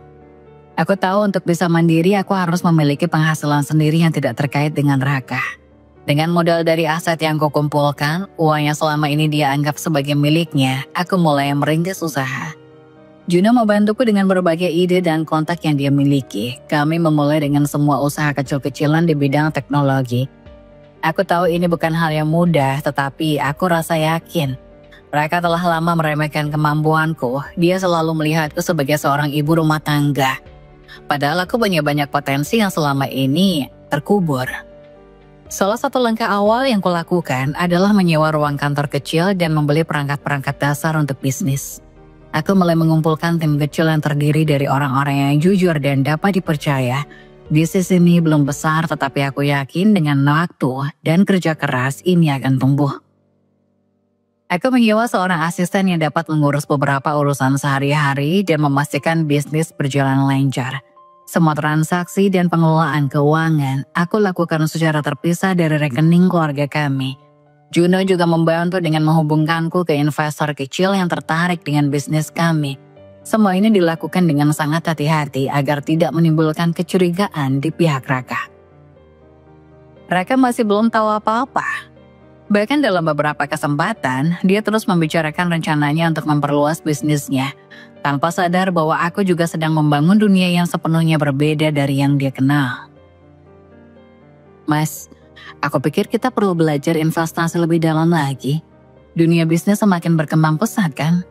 Aku tahu untuk bisa mandiri aku harus memiliki penghasilan sendiri yang tidak terkait dengan Raka. Dengan modal dari aset yang kukumpulkan, uang yang selama ini dia anggap sebagai miliknya, aku mulai merintis usaha. Juno membantuku dengan berbagai ide dan kontak yang dia miliki. Kami memulai dengan semua usaha kecil-kecilan di bidang teknologi. Aku tahu ini bukan hal yang mudah, tetapi aku rasa yakin Raka telah lama meremehkan kemampuanku. Dia selalu melihatku sebagai seorang ibu rumah tangga. Padahal aku punya banyak potensi yang selama ini terkubur. Salah satu langkah awal yang kulakukan adalah menyewa ruang kantor kecil dan membeli perangkat-perangkat dasar untuk bisnis. Aku mulai mengumpulkan tim kecil yang terdiri dari orang-orang yang jujur dan dapat dipercaya. Bisnis ini belum besar, tetapi aku yakin dengan waktu dan kerja keras ini akan tumbuh. Aku menyewa seorang asisten yang dapat mengurus beberapa urusan sehari-hari dan memastikan bisnis berjalan lancar. Semua transaksi dan pengelolaan keuangan aku lakukan secara terpisah dari rekening keluarga kami. Juno juga membantu dengan menghubungkanku ke investor kecil yang tertarik dengan bisnis kami. Semua ini dilakukan dengan sangat hati-hati agar tidak menimbulkan kecurigaan di pihak Raka. Raka masih belum tahu apa-apa. Bahkan dalam beberapa kesempatan, dia terus membicarakan rencananya untuk memperluas bisnisnya, tanpa sadar bahwa aku juga sedang membangun dunia yang sepenuhnya berbeda dari yang dia kenal. Mas, aku pikir kita perlu belajar investasi lebih dalam lagi. Dunia bisnis semakin berkembang pesat kan?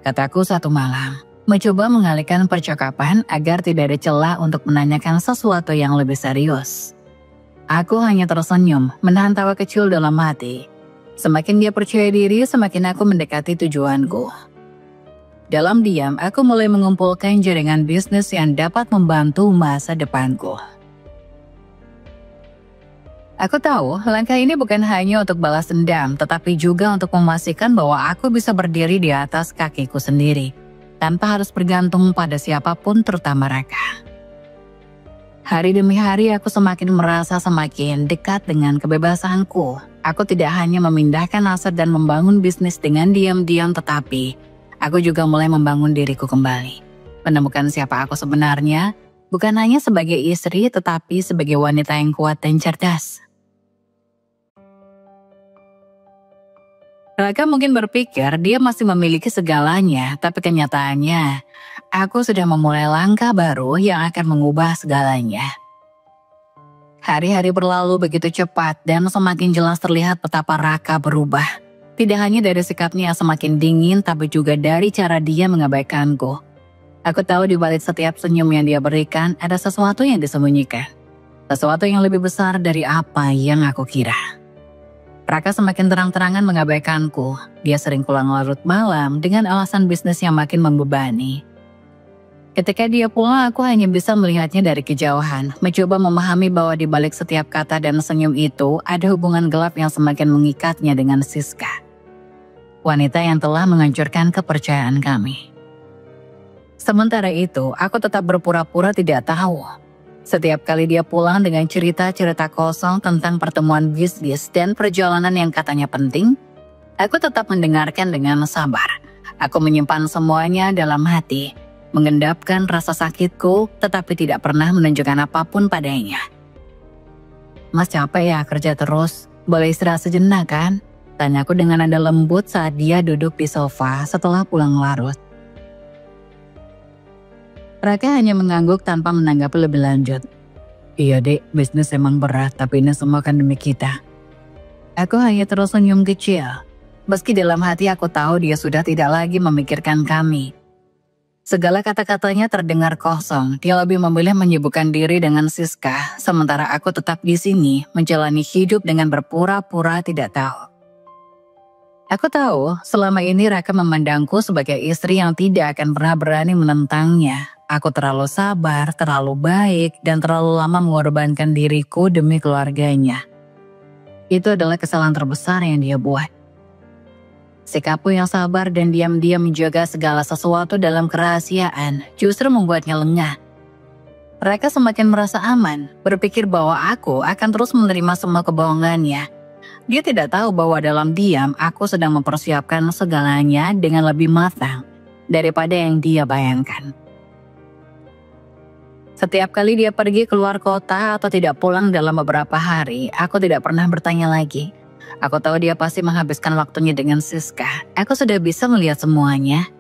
Kataku satu malam, mencoba mengalihkan percakapan agar tidak ada celah untuk menanyakan sesuatu yang lebih serius. Aku hanya tersenyum, menahan tawa kecil dalam hati. Semakin dia percaya diri, semakin aku mendekati tujuanku. Dalam diam, aku mulai mengumpulkan jaringan bisnis yang dapat membantu masa depanku. Aku tahu langkah ini bukan hanya untuk balas dendam, tetapi juga untuk memastikan bahwa aku bisa berdiri di atas kakiku sendiri, tanpa harus bergantung pada siapapun, terutama Raka. Hari demi hari aku semakin merasa semakin dekat dengan kebebasanku. Aku tidak hanya memindahkan aset dan membangun bisnis dengan diam-diam, tetapi aku juga mulai membangun diriku kembali. Menemukan siapa aku sebenarnya, bukan hanya sebagai istri, tetapi sebagai wanita yang kuat dan cerdas. Raka mungkin berpikir dia masih memiliki segalanya, tapi kenyataannya aku sudah memulai langkah baru yang akan mengubah segalanya. Hari-hari berlalu begitu cepat dan semakin jelas terlihat betapa Raka berubah. Tidak hanya dari sikapnya yang semakin dingin, tapi juga dari cara dia mengabaikanku. Aku tahu di balik setiap senyum yang dia berikan ada sesuatu yang disembunyikan. Sesuatu yang lebih besar dari apa yang aku kira. Raka semakin terang-terangan mengabaikanku. Dia sering pulang larut malam dengan alasan bisnis yang makin membebani. Ketika dia pulang, aku hanya bisa melihatnya dari kejauhan, mencoba memahami bahwa di balik setiap kata dan senyum itu ada hubungan gelap yang semakin mengikatnya dengan Siska. Wanita yang telah menghancurkan kepercayaan kami. Sementara itu, aku tetap berpura-pura tidak tahu. Setiap kali dia pulang dengan cerita-cerita kosong tentang pertemuan bisnis dan perjalanan yang katanya penting, aku tetap mendengarkan dengan sabar. Aku menyimpan semuanya dalam hati, mengendapkan rasa sakitku, tetapi tidak pernah menunjukkan apapun padanya. Mas capek ya kerja terus, boleh istirahat sejenak kan? Tanyaku dengan nada lembut saat dia duduk di sofa setelah pulang larut. Raka hanya mengangguk tanpa menanggapi lebih lanjut. Iya dek, bisnis emang berat, tapi ini semua kan demi kita. Aku hanya terus senyum kecil. Meski dalam hati aku tahu dia sudah tidak lagi memikirkan kami. Segala kata-katanya terdengar kosong. Dia lebih memilih menyibukkan diri dengan Siska, sementara aku tetap di sini menjalani hidup dengan berpura-pura tidak tahu. Aku tahu selama ini Raka memandangku sebagai istri yang tidak akan pernah berani menentangnya. Aku terlalu sabar, terlalu baik, dan terlalu lama mengorbankan diriku demi keluarganya. Itu adalah kesalahan terbesar yang dia buat. Sikapku yang sabar dan diam-diam menjaga segala sesuatu dalam kerahasiaan justru membuatnya lengah. Raka semakin merasa aman, berpikir bahwa aku akan terus menerima semua kebohongannya. Dia tidak tahu bahwa dalam diam aku sedang mempersiapkan segalanya dengan lebih matang daripada yang dia bayangkan. Setiap kali dia pergi keluar kota atau tidak pulang dalam beberapa hari, aku tidak pernah bertanya lagi. Aku tahu dia pasti menghabiskan waktunya dengan Siska. Aku sudah bisa melihat semuanya.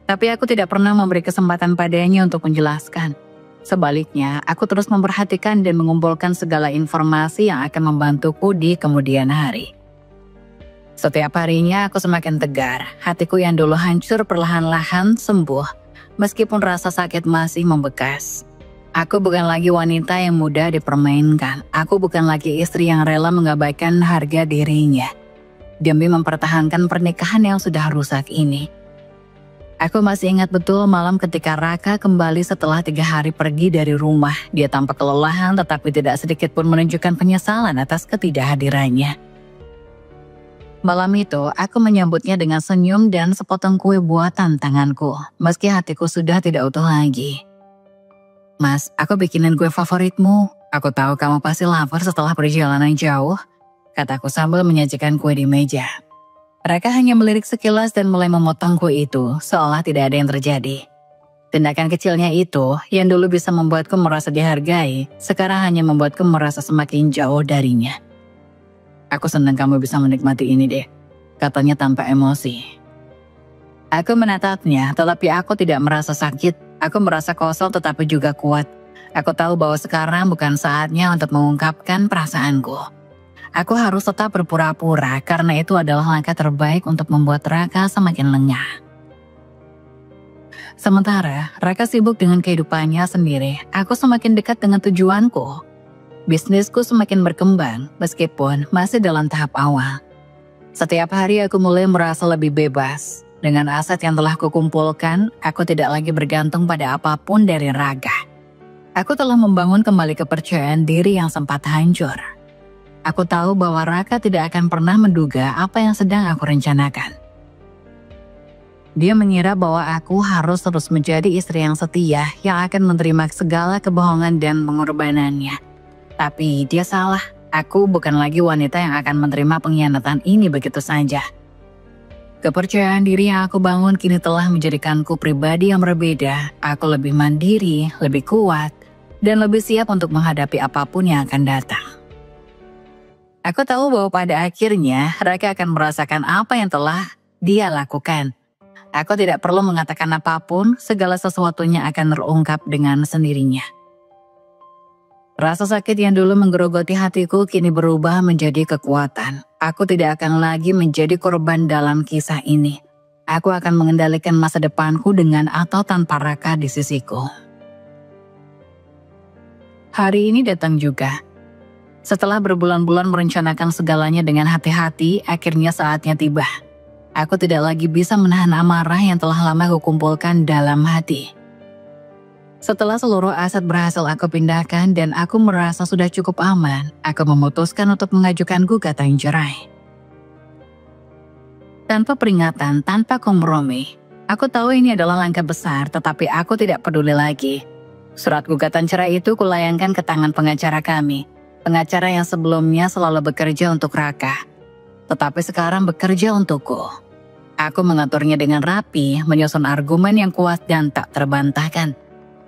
Tapi aku tidak pernah memberi kesempatan padanya untuk menjelaskan. Sebaliknya, aku terus memperhatikan dan mengumpulkan segala informasi yang akan membantuku di kemudian hari. Setiap harinya aku semakin tegar. Hatiku yang dulu hancur perlahan-lahan sembuh, meskipun rasa sakit masih membekas. Aku bukan lagi wanita yang mudah dipermainkan. Aku bukan lagi istri yang rela mengabaikan harga dirinya demi mempertahankan pernikahan yang sudah rusak ini. Aku masih ingat betul malam ketika Raka kembali setelah 3 hari pergi dari rumah. Dia tampak kelelahan tetapi tidak sedikit pun menunjukkan penyesalan atas ketidakhadirannya. Malam itu, aku menyambutnya dengan senyum dan sepotong kue buatan tanganku, meski hatiku sudah tidak utuh lagi. Mas, aku bikinin kue favoritmu. Aku tahu kamu pasti lapar setelah perjalanan jauh, kataku sambil menyajikan kue di meja. Raka hanya melirik sekilas dan mulai memotong kue itu, seolah tidak ada yang terjadi. Tindakan kecilnya itu, yang dulu bisa membuatku merasa dihargai, sekarang hanya membuatku merasa semakin jauh darinya. Aku senang kamu bisa menikmati ini deh, katanya tanpa emosi. Aku menatapnya, tetapi aku tidak merasa sakit. Aku merasa kosong tetapi juga kuat. Aku tahu bahwa sekarang bukan saatnya untuk mengungkapkan perasaanku. Aku harus tetap berpura-pura karena itu adalah langkah terbaik untuk membuat Raka semakin lengah. Sementara Raka sibuk dengan kehidupannya sendiri, aku semakin dekat dengan tujuanku. Bisnisku semakin berkembang meskipun masih dalam tahap awal. Setiap hari aku mulai merasa lebih bebas. Dengan aset yang telah kukumpulkan, aku tidak lagi bergantung pada apapun dari Raka. Aku telah membangun kembali kepercayaan diri yang sempat hancur. Aku tahu bahwa Raka tidak akan pernah menduga apa yang sedang aku rencanakan. Dia mengira bahwa aku harus terus menjadi istri yang setia yang akan menerima segala kebohongan dan pengorbanannya. Tapi dia salah, aku bukan lagi wanita yang akan menerima pengkhianatan ini begitu saja. Kepercayaan diri yang aku bangun kini telah menjadikanku pribadi yang berbeda. Aku lebih mandiri, lebih kuat, dan lebih siap untuk menghadapi apapun yang akan datang. Aku tahu bahwa pada akhirnya Raka akan merasakan apa yang telah dia lakukan. Aku tidak perlu mengatakan apapun, segala sesuatunya akan terungkap dengan sendirinya. Rasa sakit yang dulu menggerogoti hatiku kini berubah menjadi kekuatan. Aku tidak akan lagi menjadi korban dalam kisah ini. Aku akan mengendalikan masa depanku dengan atau tanpa Raka di sisiku. Hari ini datang juga. Setelah berbulan-bulan merencanakan segalanya dengan hati-hati, akhirnya saatnya tiba. Aku tidak lagi bisa menahan amarah yang telah lama kukumpulkan dalam hati. Setelah seluruh aset berhasil aku pindahkan dan aku merasa sudah cukup aman, aku memutuskan untuk mengajukan gugatan cerai. Tanpa peringatan, tanpa kompromi, aku tahu ini adalah langkah besar, tetapi aku tidak peduli lagi. Surat gugatan cerai itu kulayangkan ke tangan pengacara kami. Pengacara yang sebelumnya selalu bekerja untuk Raka, tetapi sekarang bekerja untukku. Aku mengaturnya dengan rapi, menyusun argumen yang kuat dan tak terbantahkan.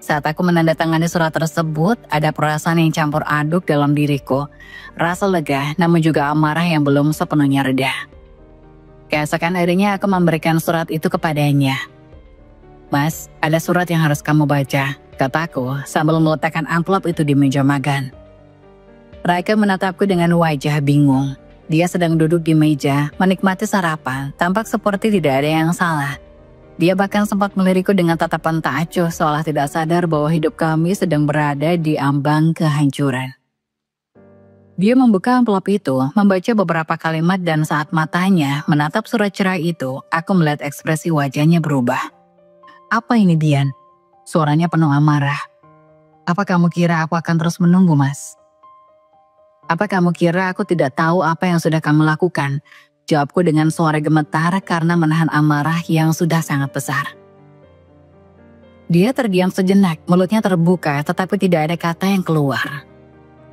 Saat aku menandatangani surat tersebut, ada perasaan yang campur aduk dalam diriku. Rasa lega, namun juga amarah yang belum sepenuhnya reda. Keesokan harinya aku memberikan surat itu kepadanya. Mas, ada surat yang harus kamu baca, kataku sambil meletakkan amplop itu di meja makan. Raka menatapku dengan wajah bingung. Dia sedang duduk di meja, menikmati sarapan, tampak seperti tidak ada yang salah. Dia bahkan sempat melirikku dengan tatapan tak acuh seolah tidak sadar bahwa hidup kami sedang berada di ambang kehancuran. Dia membuka amplop itu, membaca beberapa kalimat dan saat matanya menatap surat cerai itu, aku melihat ekspresi wajahnya berubah. Apa ini Dian? Suaranya penuh amarah. Apa kamu kira aku akan terus menunggu, Mas? Apa kamu kira aku tidak tahu apa yang sudah kamu lakukan? Jawabku dengan suara gemetar karena menahan amarah yang sudah sangat besar. Dia terdiam sejenak, mulutnya terbuka tetapi tidak ada kata yang keluar.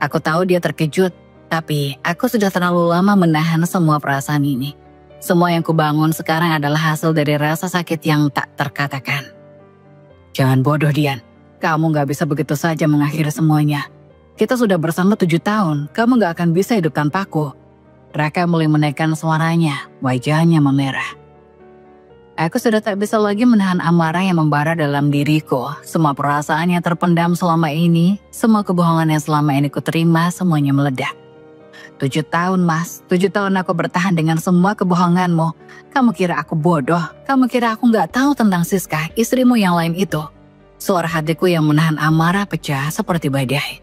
Aku tahu dia terkejut, tapi aku sudah terlalu lama menahan semua perasaan ini. Semua yang kubangun sekarang adalah hasil dari rasa sakit yang tak terkatakan. Jangan bodoh Dian, Kamu gak bisa begitu saja mengakhiri semuanya. Kita sudah bersama 7 tahun, kamu gak akan bisa hidup tanpaku. Raka mulai menaikkan suaranya, wajahnya memerah. Aku sudah tak bisa lagi menahan amarah yang membara dalam diriku. Semua perasaan yang terpendam selama ini, semua kebohongan yang selama ini kuterima, semuanya meledak. 7 tahun mas, 7 tahun aku bertahan dengan semua kebohonganmu. Kamu kira aku bodoh? Kamu kira aku gak tahu tentang Siska, istrimu yang lain itu? Suara hatiku yang menahan amarah pecah seperti badai.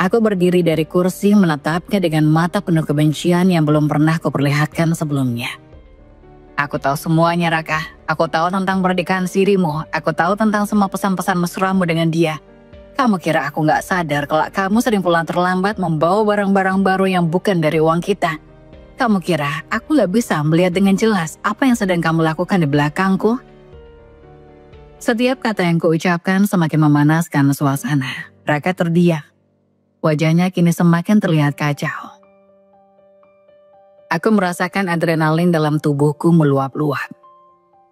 Aku berdiri dari kursi menatapnya dengan mata penuh kebencian yang belum pernah kuperlihatkan sebelumnya. Aku tahu semuanya Raka, aku tahu tentang pernikahan sirimu, aku tahu tentang semua pesan-pesan mesramu dengan dia. Kamu kira aku gak sadar kalau kamu sering pulang terlambat membawa barang-barang baru yang bukan dari uang kita? Kamu kira aku gak bisa melihat dengan jelas apa yang sedang kamu lakukan di belakangku? Setiap kata yang kuucapkan semakin memanaskan suasana. Raka terdiam. Wajahnya kini semakin terlihat kacau. Aku merasakan adrenalin dalam tubuhku meluap-luap.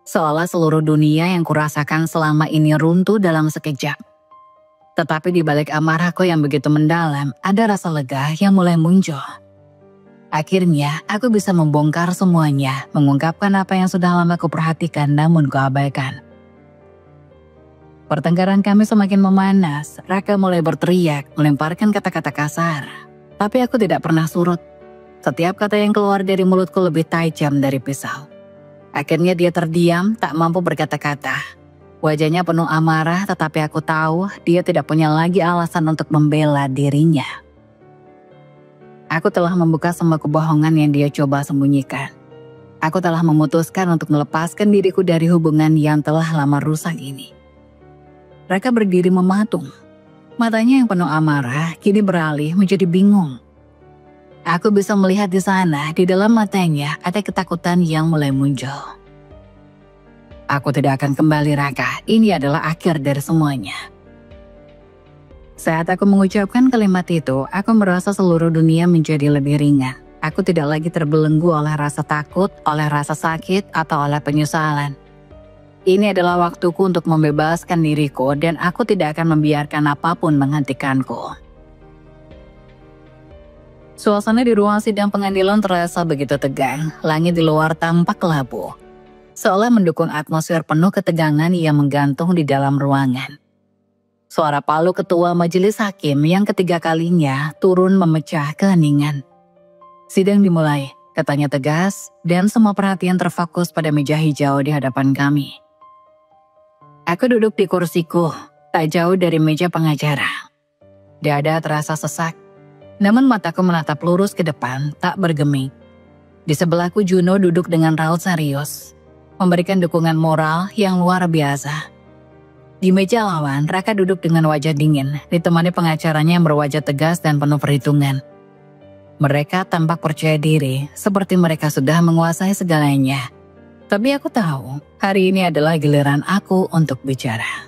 Seolah seluruh dunia yang kurasakan selama ini runtuh dalam sekejap. Tetapi di balik amarahku yang begitu mendalam, ada rasa lega yang mulai muncul. Akhirnya, aku bisa membongkar semuanya, mengungkapkan apa yang sudah lama kuperhatikan namun kuabaikan. Pertengkaran kami semakin memanas. Raka mulai berteriak, melemparkan kata-kata kasar. Tapi aku tidak pernah surut. Setiap kata yang keluar dari mulutku lebih tajam dari pisau. Akhirnya dia terdiam, tak mampu berkata-kata. Wajahnya penuh amarah, tetapi aku tahu dia tidak punya lagi alasan untuk membela dirinya. Aku telah membuka semua kebohongan yang dia coba sembunyikan. Aku telah memutuskan untuk melepaskan diriku dari hubungan yang telah lama rusak ini. Raka berdiri mematung. Matanya yang penuh amarah kini beralih menjadi bingung. Aku bisa melihat di sana, di dalam matanya ada ketakutan yang mulai muncul. Aku tidak akan kembali Raka, ini adalah akhir dari semuanya. Saat aku mengucapkan kalimat itu, aku merasa seluruh dunia menjadi lebih ringan. Aku tidak lagi terbelenggu oleh rasa takut, oleh rasa sakit, atau oleh penyesalan. Ini adalah waktuku untuk membebaskan diriku dan aku tidak akan membiarkan apapun menghentikanku. Suasana di ruang sidang pengadilan terasa begitu tegang. Langit di luar tampak kelabu, seolah mendukung atmosfer penuh ketegangan yang menggantung di dalam ruangan. Suara palu ketua majelis hakim yang ketiga kalinya turun memecah keheningan. Sidang dimulai, katanya tegas, dan semua perhatian terfokus pada meja hijau di hadapan kami. Aku duduk di kursiku, tak jauh dari meja pengacara. Dada terasa sesak, namun mataku menatap lurus ke depan, tak bergeming. Di sebelahku Juno duduk dengan raut serius, memberikan dukungan moral yang luar biasa. Di meja lawan, Raka duduk dengan wajah dingin, ditemani pengacaranya yang berwajah tegas dan penuh perhitungan. Mereka tampak percaya diri, seperti mereka sudah menguasai segalanya. Tapi aku tahu, hari ini adalah giliran aku untuk bicara.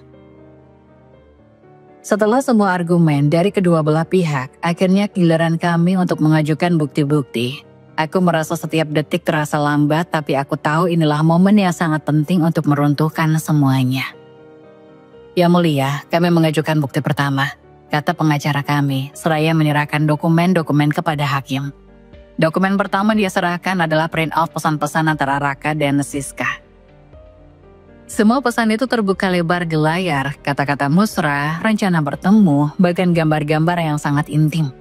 Setelah semua argumen dari kedua belah pihak, akhirnya giliran kami untuk mengajukan bukti-bukti. Aku merasa setiap detik terasa lambat, tapi aku tahu inilah momen yang sangat penting untuk meruntuhkan semuanya. Ya mulia, kami mengajukan bukti pertama, kata pengacara kami, seraya menyerahkan dokumen-dokumen kepada hakim. Dokumen pertama dia serahkan adalah print out pesan-pesan antara Raka dan Siska. Semua pesan itu terbuka lebar di layar, kata-kata mesra, rencana bertemu, bahkan gambar-gambar yang sangat intim.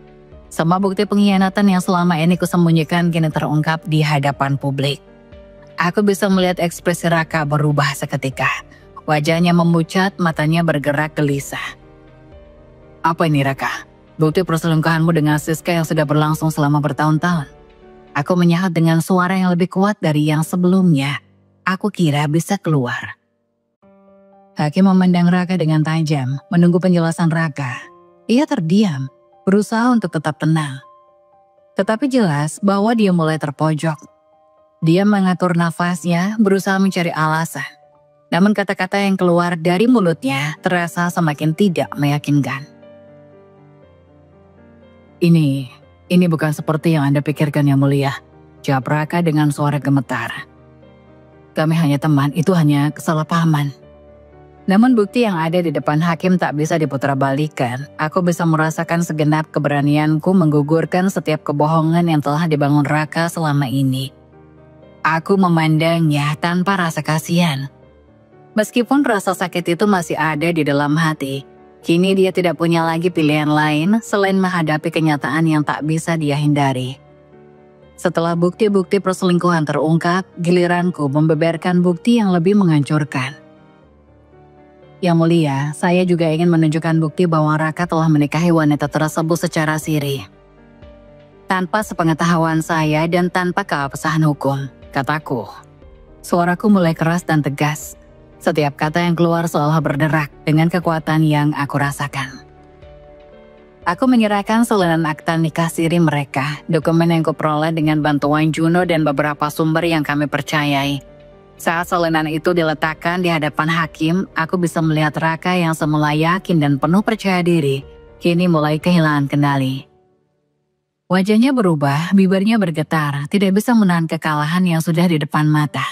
Semua bukti pengkhianatan yang selama ini kusembunyikan kini terungkap di hadapan publik. Aku bisa melihat ekspresi Raka berubah seketika. Wajahnya memucat, matanya bergerak gelisah. Apa ini Raka? Bukti perselingkuhanmu dengan Siska yang sudah berlangsung selama bertahun-tahun. Aku menyahut dengan suara yang lebih kuat dari yang sebelumnya. Aku kira bisa keluar. Hakim memandang Raka dengan tajam, menunggu penjelasan Raka. Ia terdiam, berusaha untuk tetap tenang. Tetapi jelas bahwa dia mulai terpojok. Dia mengatur nafasnya, berusaha mencari alasan. Namun kata-kata yang keluar dari mulutnya terasa semakin tidak meyakinkan. Ini bukan seperti yang Anda pikirkan yang mulia, jawab Raka dengan suara gemetar. Kami hanya teman, itu hanya kesalahpahaman. Namun bukti yang ada di depan hakim tak bisa diputarbalikan. Aku bisa merasakan segenap keberanianku menggugurkan setiap kebohongan yang telah dibangun Raka selama ini. Aku memandangnya tanpa rasa kasihan. Meskipun rasa sakit itu masih ada di dalam hati, kini dia tidak punya lagi pilihan lain selain menghadapi kenyataan yang tak bisa dia hindari. Setelah bukti-bukti perselingkuhan terungkap, giliranku membeberkan bukti yang lebih menghancurkan. Yang mulia, saya juga ingin menunjukkan bukti bahwa Raka telah menikahi wanita tersebut secara siri. Tanpa sepengetahuan saya dan tanpa keabsahan hukum, kataku. Suaraku mulai keras dan tegas. Setiap kata yang keluar seolah berderak dengan kekuatan yang aku rasakan. Aku menyerahkan salinan akta nikah siri mereka, dokumen yang kuperoleh dengan bantuan Juno dan beberapa sumber yang kami percayai. Saat salinan itu diletakkan di hadapan hakim, aku bisa melihat Raka yang semula yakin dan penuh percaya diri, kini mulai kehilangan kendali. Wajahnya berubah, bibirnya bergetar, tidak bisa menahan kekalahan yang sudah di depan mata.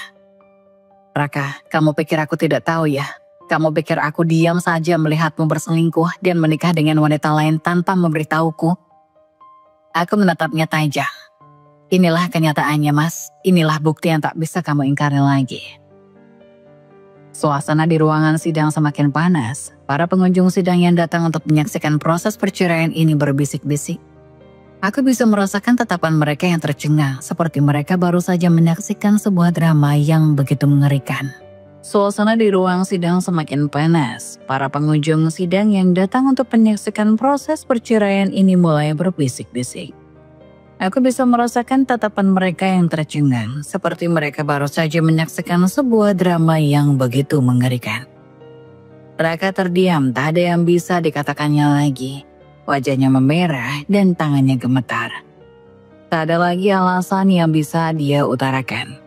Raka, kamu pikir aku tidak tahu ya? Kamu pikir aku diam saja melihatmu berselingkuh dan menikah dengan wanita lain tanpa memberitahuku? Aku menatapnya tajam. Inilah kenyataannya, Mas. Inilah bukti yang tak bisa kamu ingkari lagi. Suasana di ruangan sidang semakin panas. Para pengunjung sidang yang datang untuk menyaksikan proses perceraian ini berbisik-bisik. Aku bisa merasakan tatapan mereka yang tercengang, seperti mereka baru saja menyaksikan sebuah drama yang begitu mengerikan. Suasana di ruang sidang semakin panas. Para pengunjung sidang yang datang untuk menyaksikan proses perceraian ini mulai berbisik-bisik. Aku bisa merasakan tatapan mereka yang tercengang, seperti mereka baru saja menyaksikan sebuah drama yang begitu mengerikan. Raka terdiam, tak ada yang bisa dikatakannya lagi. Wajahnya memerah dan tangannya gemetar. Tak ada lagi alasan yang bisa dia utarakan.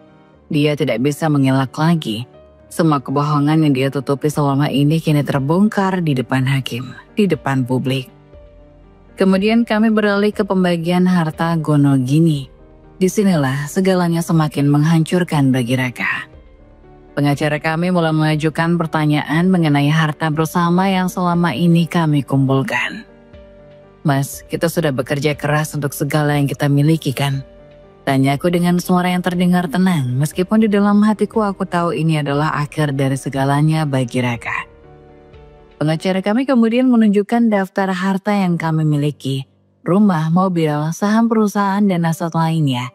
Dia tidak bisa mengelak lagi. Semua kebohongan yang dia tutupi selama ini kini terbongkar di depan hakim, di depan publik. Kemudian kami beralih ke pembagian harta Gonogini. Disinilah segalanya semakin menghancurkan bagi Raka. Pengacara kami mulai mengajukan pertanyaan mengenai harta bersama yang selama ini kami kumpulkan. Mas, kita sudah bekerja keras untuk segala yang kita miliki kan? Tanyaku dengan suara yang terdengar tenang, meskipun di dalam hatiku aku tahu ini adalah akhir dari segalanya bagi Raka. Pengacara kami kemudian menunjukkan daftar harta yang kami miliki, rumah, mobil, saham perusahaan, dan aset lainnya.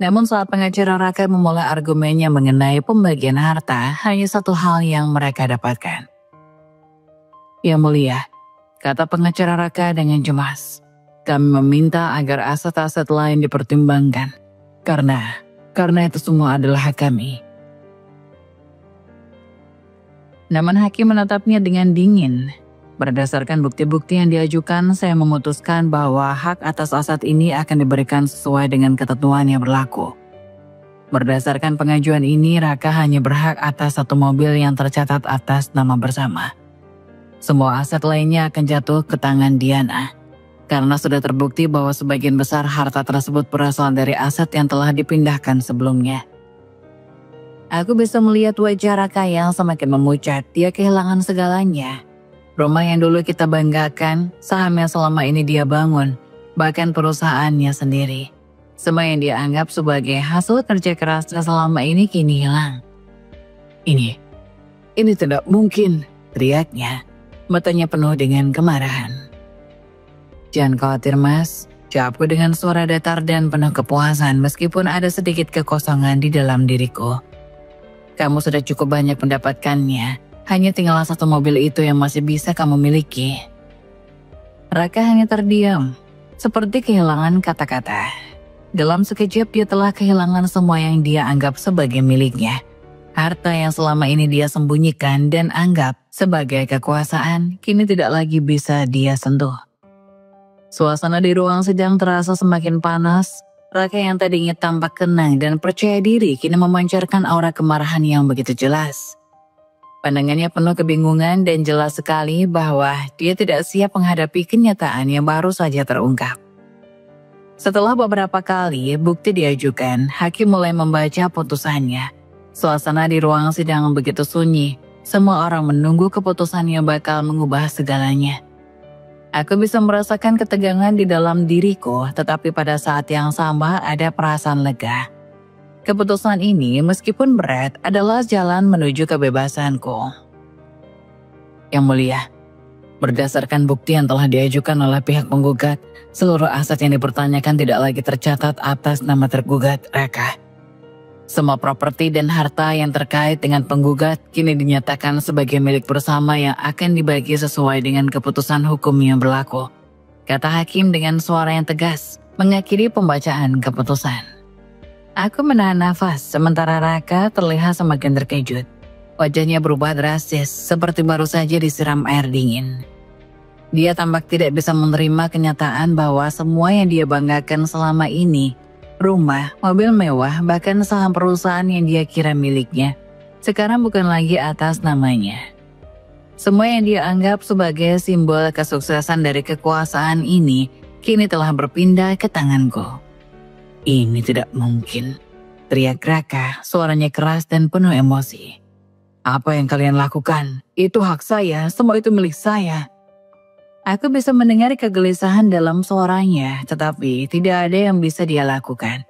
Namun saat pengacara Raka memulai argumennya mengenai pembagian harta, hanya satu hal yang mereka dapatkan. Yang mulia, kata pengacara Raka dengan cemas, kami meminta agar aset-aset lain dipertimbangkan. Karena itu semua adalah hak kami. Namun hakim menatapnya dengan dingin. Berdasarkan bukti-bukti yang diajukan, saya memutuskan bahwa hak atas aset ini akan diberikan sesuai dengan ketentuan yang berlaku. Berdasarkan pengajuan ini, Raka hanya berhak atas satu mobil yang tercatat atas nama bersama. Semua aset lainnya akan jatuh ke tangan Diana. Karena sudah terbukti bahwa sebagian besar harta tersebut berasal dari aset yang telah dipindahkan sebelumnya. Aku bisa melihat wajah Raka yang semakin memucat. Dia kehilangan segalanya. Rumah yang dulu kita banggakan, saham yang selama ini dia bangun, bahkan perusahaannya sendiri. Semua yang dia anggap sebagai hasil kerja kerasnya selama ini kini hilang. Ini tidak mungkin, teriaknya. Matanya penuh dengan kemarahan. Jangan khawatir, Mas. Jawabku dengan suara datar dan penuh kepuasan meskipun ada sedikit kekosongan di dalam diriku. Kamu sudah cukup banyak mendapatkannya. Hanya tinggal satu mobil itu yang masih bisa kamu miliki. Raka hanya terdiam, seperti kehilangan kata-kata. Dalam sekejap dia telah kehilangan semua yang dia anggap sebagai miliknya. Harta yang selama ini dia sembunyikan dan anggap sebagai kekuasaan, kini tidak lagi bisa dia sentuh. Suasana di ruang sidang terasa semakin panas. Raka yang tadinya tampak tenang dan percaya diri kini memancarkan aura kemarahan yang begitu jelas. Pandangannya penuh kebingungan dan jelas sekali bahwa dia tidak siap menghadapi kenyataan yang baru saja terungkap. Setelah beberapa kali bukti diajukan, hakim mulai membaca putusannya. Suasana di ruang sidang begitu sunyi, Semua orang menunggu keputusan yang bakal mengubah segalanya. Aku bisa merasakan ketegangan di dalam diriku, tetapi pada saat yang sama ada perasaan lega. Keputusan ini meskipun berat adalah jalan menuju kebebasanku. Yang mulia, berdasarkan bukti yang telah diajukan oleh pihak penggugat, seluruh aset yang dipertanyakan tidak lagi tercatat atas nama tergugat, Raka. Semua properti dan harta yang terkait dengan penggugat kini dinyatakan sebagai milik bersama yang akan dibagi sesuai dengan keputusan hukum yang berlaku, kata hakim dengan suara yang tegas mengakhiri pembacaan keputusan. Aku menahan nafas sementara Raka terlihat semakin terkejut. Wajahnya berubah drastis seperti baru saja disiram air dingin. Dia tampak tidak bisa menerima kenyataan bahwa semua yang dia banggakan selama ini, rumah, mobil mewah, bahkan saham perusahaan yang dia kira miliknya, sekarang bukan lagi atas namanya. Semua yang dia anggap sebagai simbol kesuksesan dari kekuasaan ini, kini telah berpindah ke tanganku. Ini tidak mungkin, teriak Raka, suaranya keras dan penuh emosi. Apa yang kalian lakukan? Itu hak saya, semua itu milik saya. Aku bisa mendengar kegelisahan dalam suaranya, tetapi tidak ada yang bisa dia lakukan.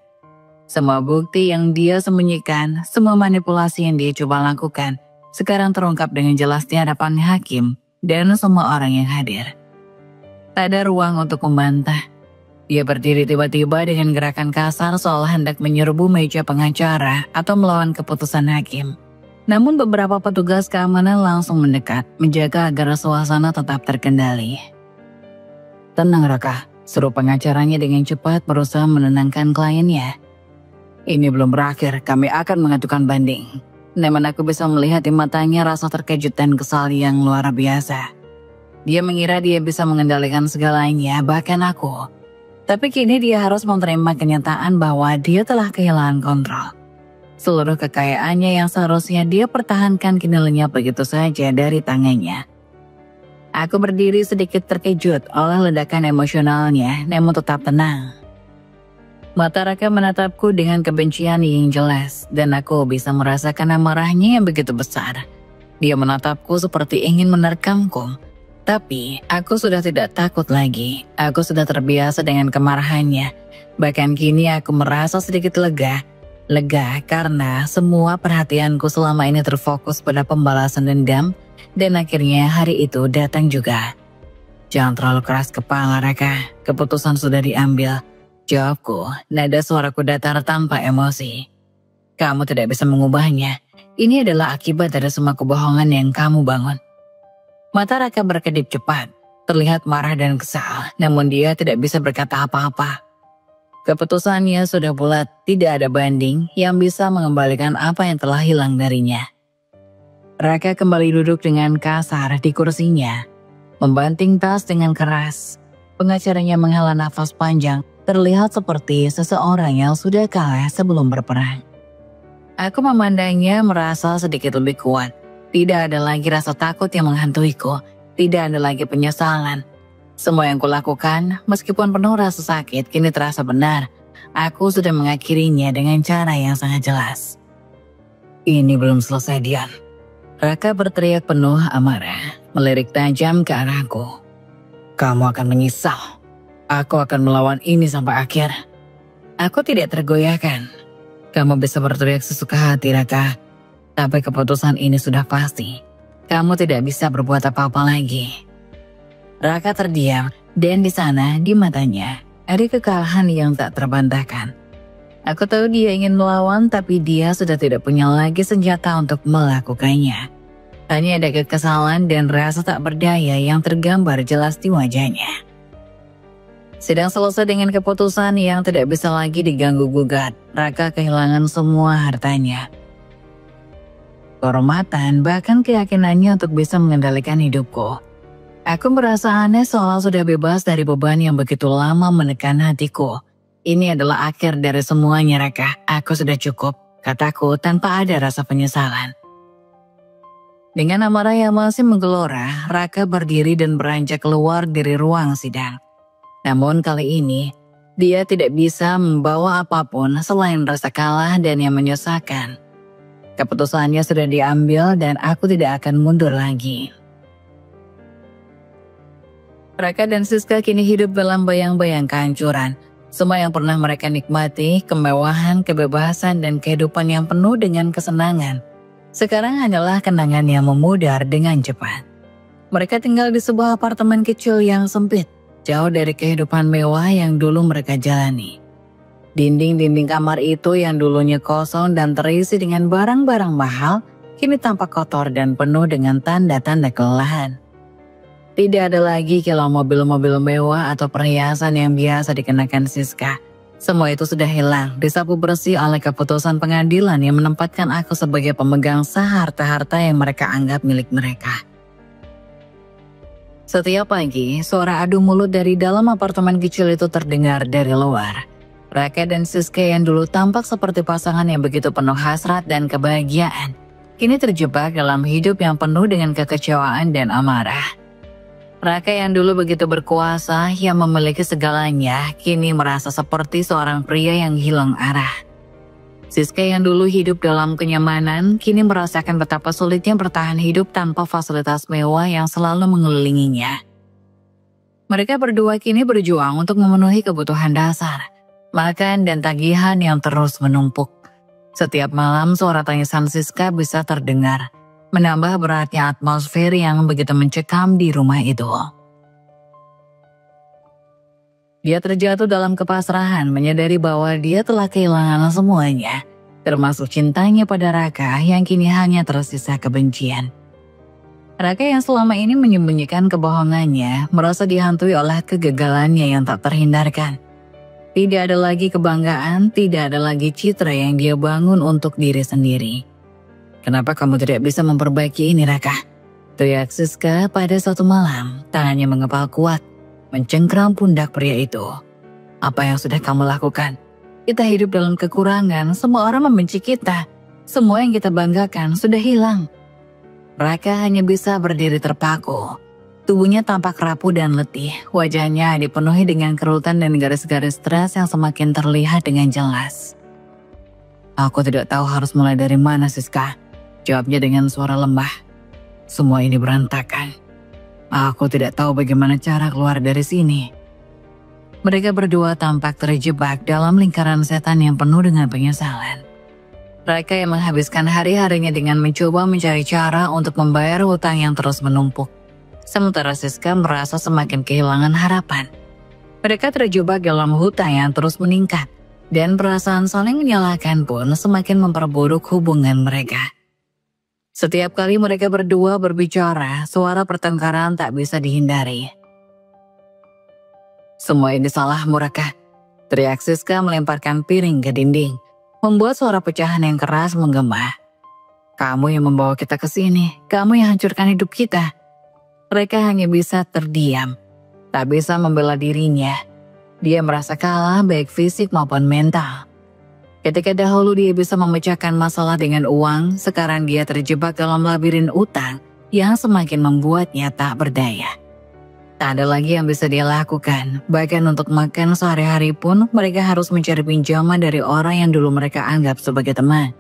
Semua bukti yang dia sembunyikan, semua manipulasi yang dia coba lakukan, sekarang terungkap dengan jelas di hadapan hakim dan semua orang yang hadir. Tak ada ruang untuk membantah. Dia berdiri tiba-tiba dengan gerakan kasar seolah hendak menyerbu meja pengacara atau melawan keputusan hakim. Namun beberapa petugas keamanan langsung mendekat, menjaga agar suasana tetap terkendali. Tenang Raka, seru pengacaranya dengan cepat berusaha menenangkan kliennya. Ini belum berakhir, kami akan mengajukan banding. Namun aku bisa melihat di matanya rasa terkejut dan kesal yang luar biasa. Dia mengira dia bisa mengendalikan segalanya, bahkan aku. Tapi kini dia harus menerima kenyataan bahwa dia telah kehilangan kontrol. Seluruh kekayaannya yang seharusnya dia pertahankan kini lenyap begitu saja dari tangannya. Aku berdiri sedikit terkejut oleh ledakan emosionalnya, namun tetap tenang. Mata Raka menatapku dengan kebencian yang jelas, dan aku bisa merasakan amarahnya yang begitu besar. Dia menatapku seperti ingin menerkamku, tapi aku sudah tidak takut lagi. Aku sudah terbiasa dengan kemarahannya. Bahkan kini aku merasa sedikit lega. Lega karena semua perhatianku selama ini terfokus pada pembalasan dendam, dan akhirnya hari itu datang juga. Jangan terlalu keras kepala Raka, keputusan sudah diambil. Jawabku, nada suaraku datar tanpa emosi. Kamu tidak bisa mengubahnya. Ini adalah akibat dari semua kebohongan yang kamu bangun. Mata Raka berkedip cepat, terlihat marah dan kesal, namun dia tidak bisa berkata apa-apa. Keputusannya sudah bulat, tidak ada banding yang bisa mengembalikan apa yang telah hilang darinya. Raka kembali duduk dengan kasar di kursinya, membanting tas dengan keras. Pengacaranya menghela nafas panjang, terlihat seperti seseorang yang sudah kalah sebelum berperang. Aku memandangnya merasa sedikit lebih kuat. Tidak ada lagi rasa takut yang menghantuiku, tidak ada lagi penyesalan. Semua yang kulakukan, meskipun penuh rasa sakit, kini terasa benar. Aku sudah mengakhirinya dengan cara yang sangat jelas. Ini belum selesai, Dian. Raka berteriak penuh amarah, melirik tajam ke arahku. Kamu akan menyesal. Aku akan melawan ini sampai akhir. Aku tidak tergoyahkan. Kamu bisa berteriak sesuka hati, Raka. Tapi keputusan ini sudah pasti. Kamu tidak bisa berbuat apa-apa lagi. Raka terdiam, dan di sana, di matanya, ada kekalahan yang tak terbantahkan. Aku tahu dia ingin melawan, tapi dia sudah tidak punya lagi senjata untuk melakukannya. Hanya ada kekesalan dan rasa tak berdaya yang tergambar jelas di wajahnya. Sidang selesai dengan keputusan yang tidak bisa lagi diganggu-gugat. Raka kehilangan semua hartanya. Kehormatan, bahkan keyakinannya untuk bisa mengendalikan hidupku. Aku merasa aneh seolah sudah bebas dari beban yang begitu lama menekan hatiku. Ini adalah akhir dari semuanya, Raka. Aku sudah cukup, kataku tanpa ada rasa penyesalan. Dengan amarah yang masih menggelora, Raka berdiri dan beranjak keluar dari ruang sidang. Namun kali ini, dia tidak bisa membawa apapun selain rasa kalah dan yang menyusahkan. Keputusannya sudah diambil dan aku tidak akan mundur lagi. Raka dan Siska kini hidup dalam bayang-bayang kehancuran. Semua yang pernah mereka nikmati, kemewahan, kebebasan, dan kehidupan yang penuh dengan kesenangan, sekarang hanyalah kenangan yang memudar dengan cepat. Mereka tinggal di sebuah apartemen kecil yang sempit, jauh dari kehidupan mewah yang dulu mereka jalani. Dinding-dinding kamar itu yang dulunya kosong dan terisi dengan barang-barang mahal, kini tampak kotor dan penuh dengan tanda-tanda kelelahan. Tidak ada lagi kilau mobil-mobil mewah atau perhiasan yang biasa dikenakan Siska. Semua itu sudah hilang, disapu bersih oleh keputusan pengadilan yang menempatkan aku sebagai pemegang sah harta-harta yang mereka anggap milik mereka. Setiap pagi, suara adu mulut dari dalam apartemen kecil itu terdengar dari luar. Raka dan Siska yang dulu tampak seperti pasangan yang begitu penuh hasrat dan kebahagiaan, kini terjebak dalam hidup yang penuh dengan kekecewaan dan amarah. Raka yang dulu begitu berkuasa, yang memiliki segalanya, kini merasa seperti seorang pria yang hilang arah. Siska yang dulu hidup dalam kenyamanan, kini merasakan betapa sulitnya bertahan hidup tanpa fasilitas mewah yang selalu mengelilinginya. Mereka berdua kini berjuang untuk memenuhi kebutuhan dasar, makan dan tagihan yang terus menumpuk. Setiap malam suara tangisan Siska bisa terdengar, menambah beratnya atmosfer yang begitu mencekam di rumah itu. Dia terjatuh dalam kepasrahan, menyadari bahwa dia telah kehilangan semuanya, termasuk cintanya pada Raka yang kini hanya tersisa kebencian. Raka yang selama ini menyembunyikan kebohongannya, merasa dihantui oleh kegagalannya yang tak terhindarkan. Tidak ada lagi kebanggaan, tidak ada lagi citra yang dia bangun untuk diri sendiri. "Kenapa kamu tidak bisa memperbaiki ini, Raka?" teriak Siska pada suatu malam. Tangannya mengepal kuat, mencengkram pundak pria itu. "Apa yang sudah kamu lakukan? Kita hidup dalam kekurangan, semua orang membenci kita. Semua yang kita banggakan sudah hilang." Raka hanya bisa berdiri terpaku. Tubuhnya tampak rapuh dan letih, wajahnya dipenuhi dengan kerutan dan garis-garis stres yang semakin terlihat dengan jelas. "Aku tidak tahu harus mulai dari mana, Siska," jawabnya dengan suara lemah. "Semua ini berantakan. Aku tidak tahu bagaimana cara keluar dari sini." Mereka berdua tampak terjebak dalam lingkaran setan yang penuh dengan penyesalan. Raka yang menghabiskan hari-harinya dengan mencoba mencari cara untuk membayar hutang yang terus menumpuk. Sementara Siska merasa semakin kehilangan harapan. Mereka terjebak dalam hutang yang terus meningkat, dan perasaan saling menyalahkan pun semakin memperburuk hubungan mereka. Setiap kali mereka berdua berbicara, suara pertengkaran tak bisa dihindari. "Semua ini salahmu, Raka," teriak Siska melemparkan piring ke dinding, membuat suara pecahan yang keras menggema. "Kamu yang membawa kita ke sini, kamu yang hancurkan hidup kita." Raka hanya bisa terdiam, tak bisa membela dirinya. Dia merasa kalah baik fisik maupun mental. Ketika dahulu dia bisa memecahkan masalah dengan uang, sekarang dia terjebak dalam labirin utang yang semakin membuatnya tak berdaya. Tak ada lagi yang bisa dia lakukan, bahkan untuk makan sehari-hari pun mereka harus mencari pinjaman dari orang yang dulu mereka anggap sebagai teman.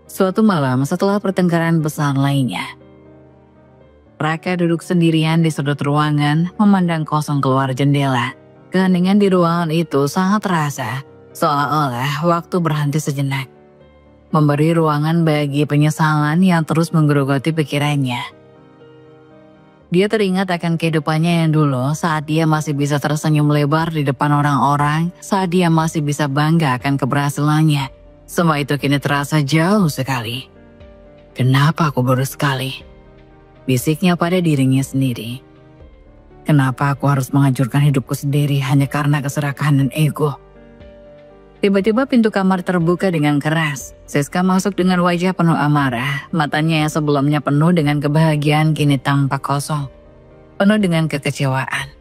Suatu malam setelah pertengkaran besar lainnya, Raka duduk sendirian di sudut ruangan, memandang kosong keluar jendela. Keheningan di ruangan itu sangat terasa, seolah-olah waktu berhenti sejenak, memberi ruangan bagi penyesalan yang terus menggerogoti pikirannya. Dia teringat akan kehidupannya yang dulu, saat dia masih bisa tersenyum lebar di depan orang-orang, saat dia masih bisa bangga akan keberhasilannya. Semua itu kini terasa jauh sekali. "Kenapa aku bodoh sekali?" bisiknya pada dirinya sendiri. "Kenapa aku harus menghancurkan hidupku sendiri hanya karena keserakahan dan ego?" Tiba-tiba pintu kamar terbuka dengan keras. Siska masuk dengan wajah penuh amarah. Matanya yang sebelumnya penuh dengan kebahagiaan kini tampak kosong, penuh dengan kekecewaan.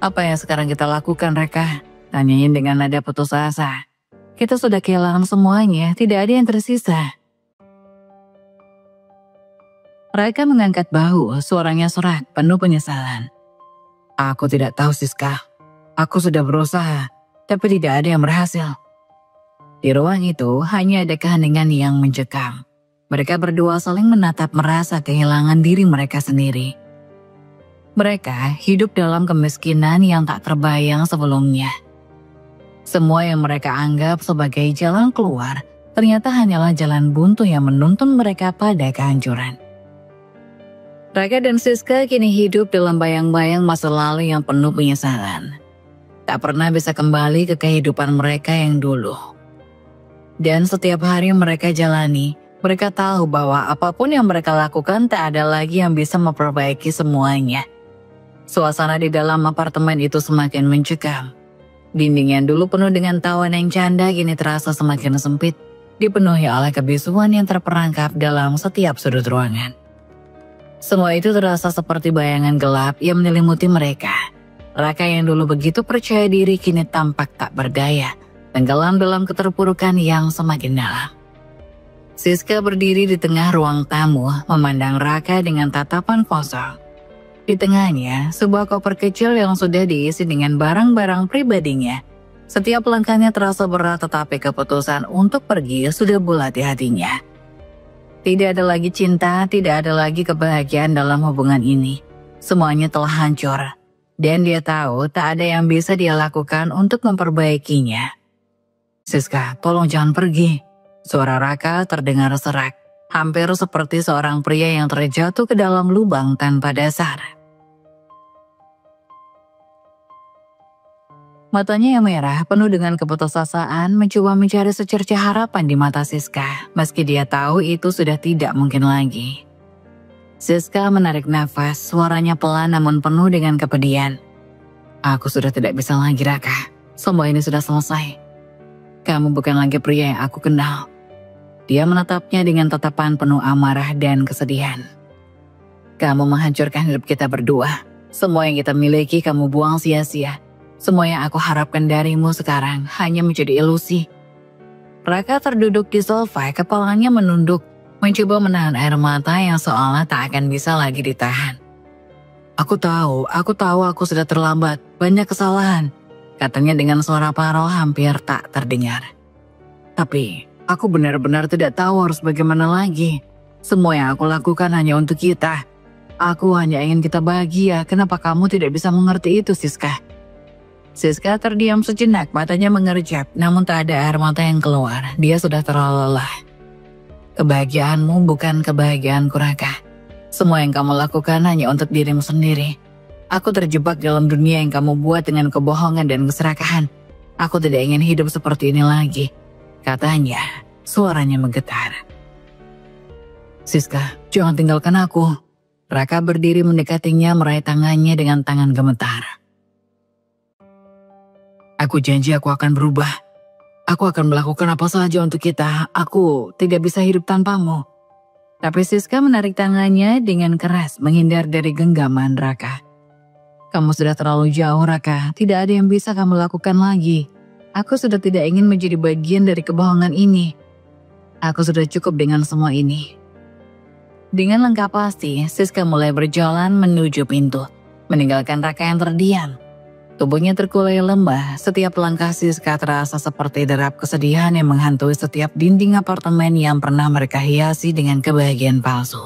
"Apa yang sekarang kita lakukan, Raka?" tanyanya dengan nada putus asa. "Kita sudah kehilangan semuanya, tidak ada yang tersisa." Raka mengangkat bahu, suaranya serak, penuh penyesalan. "Aku tidak tahu, Siska. Aku sudah berusaha, tapi tidak ada yang berhasil. Di ruang itu hanya ada keheningan yang mencekam. Mereka berdua saling menatap merasa kehilangan diri mereka sendiri. Mereka hidup dalam kemiskinan yang tak terbayang sebelumnya. Semua yang mereka anggap sebagai jalan keluar ternyata hanyalah jalan buntu yang menuntun mereka pada kehancuran. Raka dan Siska kini hidup dalam bayang-bayang masa lalu yang penuh penyesalan. Tak pernah bisa kembali ke kehidupan mereka yang dulu. Dan setiap hari mereka jalani, mereka tahu bahwa apapun yang mereka lakukan tak ada lagi yang bisa memperbaiki semuanya. Suasana di dalam apartemen itu semakin mencekam. Dinding yang dulu penuh dengan tawa yang canda kini terasa semakin sempit, dipenuhi oleh kebisuan yang terperangkap dalam setiap sudut ruangan. Semua itu terasa seperti bayangan gelap yang menyelimuti mereka. Raka yang dulu begitu percaya diri kini tampak tak berdaya, tenggelam dalam keterpurukan yang semakin dalam. Siska berdiri di tengah ruang tamu, memandang Raka dengan tatapan kosong. Di tengahnya, sebuah koper kecil yang sudah diisi dengan barang-barang pribadinya. Setiap langkahnya terasa berat, tetapi keputusan untuk pergi sudah bulat di hatinya. Tidak ada lagi cinta, tidak ada lagi kebahagiaan dalam hubungan ini. Semuanya telah hancur. Dan dia tahu tak ada yang bisa dia lakukan untuk memperbaikinya. Siska, tolong jangan pergi. Suara Raka terdengar serak, hampir seperti seorang pria yang terjatuh ke dalam lubang tanpa dasar. Matanya yang merah penuh dengan keputusasaan mencoba mencari secercah harapan di mata Siska, meski dia tahu itu sudah tidak mungkin lagi. Siska menarik nafas, suaranya pelan namun penuh dengan kepedihan. Aku sudah tidak bisa lagi, Raka. Semua ini sudah selesai. Kamu bukan lagi pria yang aku kenal. Dia menatapnya dengan tatapan penuh amarah dan kesedihan. Kamu menghancurkan hidup kita berdua. Semua yang kita miliki kamu buang sia-sia. Semua yang aku harapkan darimu sekarang hanya menjadi ilusi. Raka terduduk di sofa, kepalanya menunduk, mencoba menahan air mata yang seolah tak akan bisa lagi ditahan. Aku tahu aku sudah terlambat, banyak kesalahan, katanya dengan suara parau hampir tak terdengar. Tapi, aku benar-benar tidak tahu harus bagaimana lagi. Semua yang aku lakukan hanya untuk kita. Aku hanya ingin kita bahagia, kenapa kamu tidak bisa mengerti itu, Siska? Siska terdiam sejenak, matanya mengerjap, namun tak ada air mata yang keluar. Dia sudah terlalu lelah. Kebahagiaanmu bukan kebahagiaanku, Raka. Semua yang kamu lakukan hanya untuk dirimu sendiri. Aku terjebak dalam dunia yang kamu buat dengan kebohongan dan keserakahan. Aku tidak ingin hidup seperti ini lagi, katanya, suaranya menggetar. Siska, jangan tinggalkan aku. Raka berdiri mendekatinya, meraih tangannya dengan tangan gemetar. Aku janji aku akan berubah. Aku akan melakukan apa saja untuk kita. Aku tidak bisa hidup tanpamu. Tapi Siska menarik tangannya dengan keras, menghindar dari genggaman Raka. Kamu sudah terlalu jauh, Raka. Tidak ada yang bisa kamu lakukan lagi. Aku sudah tidak ingin menjadi bagian dari kebohongan ini. Aku sudah cukup dengan semua ini. Dengan lengkap pasti, Siska mulai berjalan menuju pintu, meninggalkan Raka yang terdiam. Tubuhnya terkulai lembah, setiap langkah Siska terasa seperti derap kesedihan yang menghantui setiap dinding apartemen yang pernah mereka hiasi dengan kebahagiaan palsu.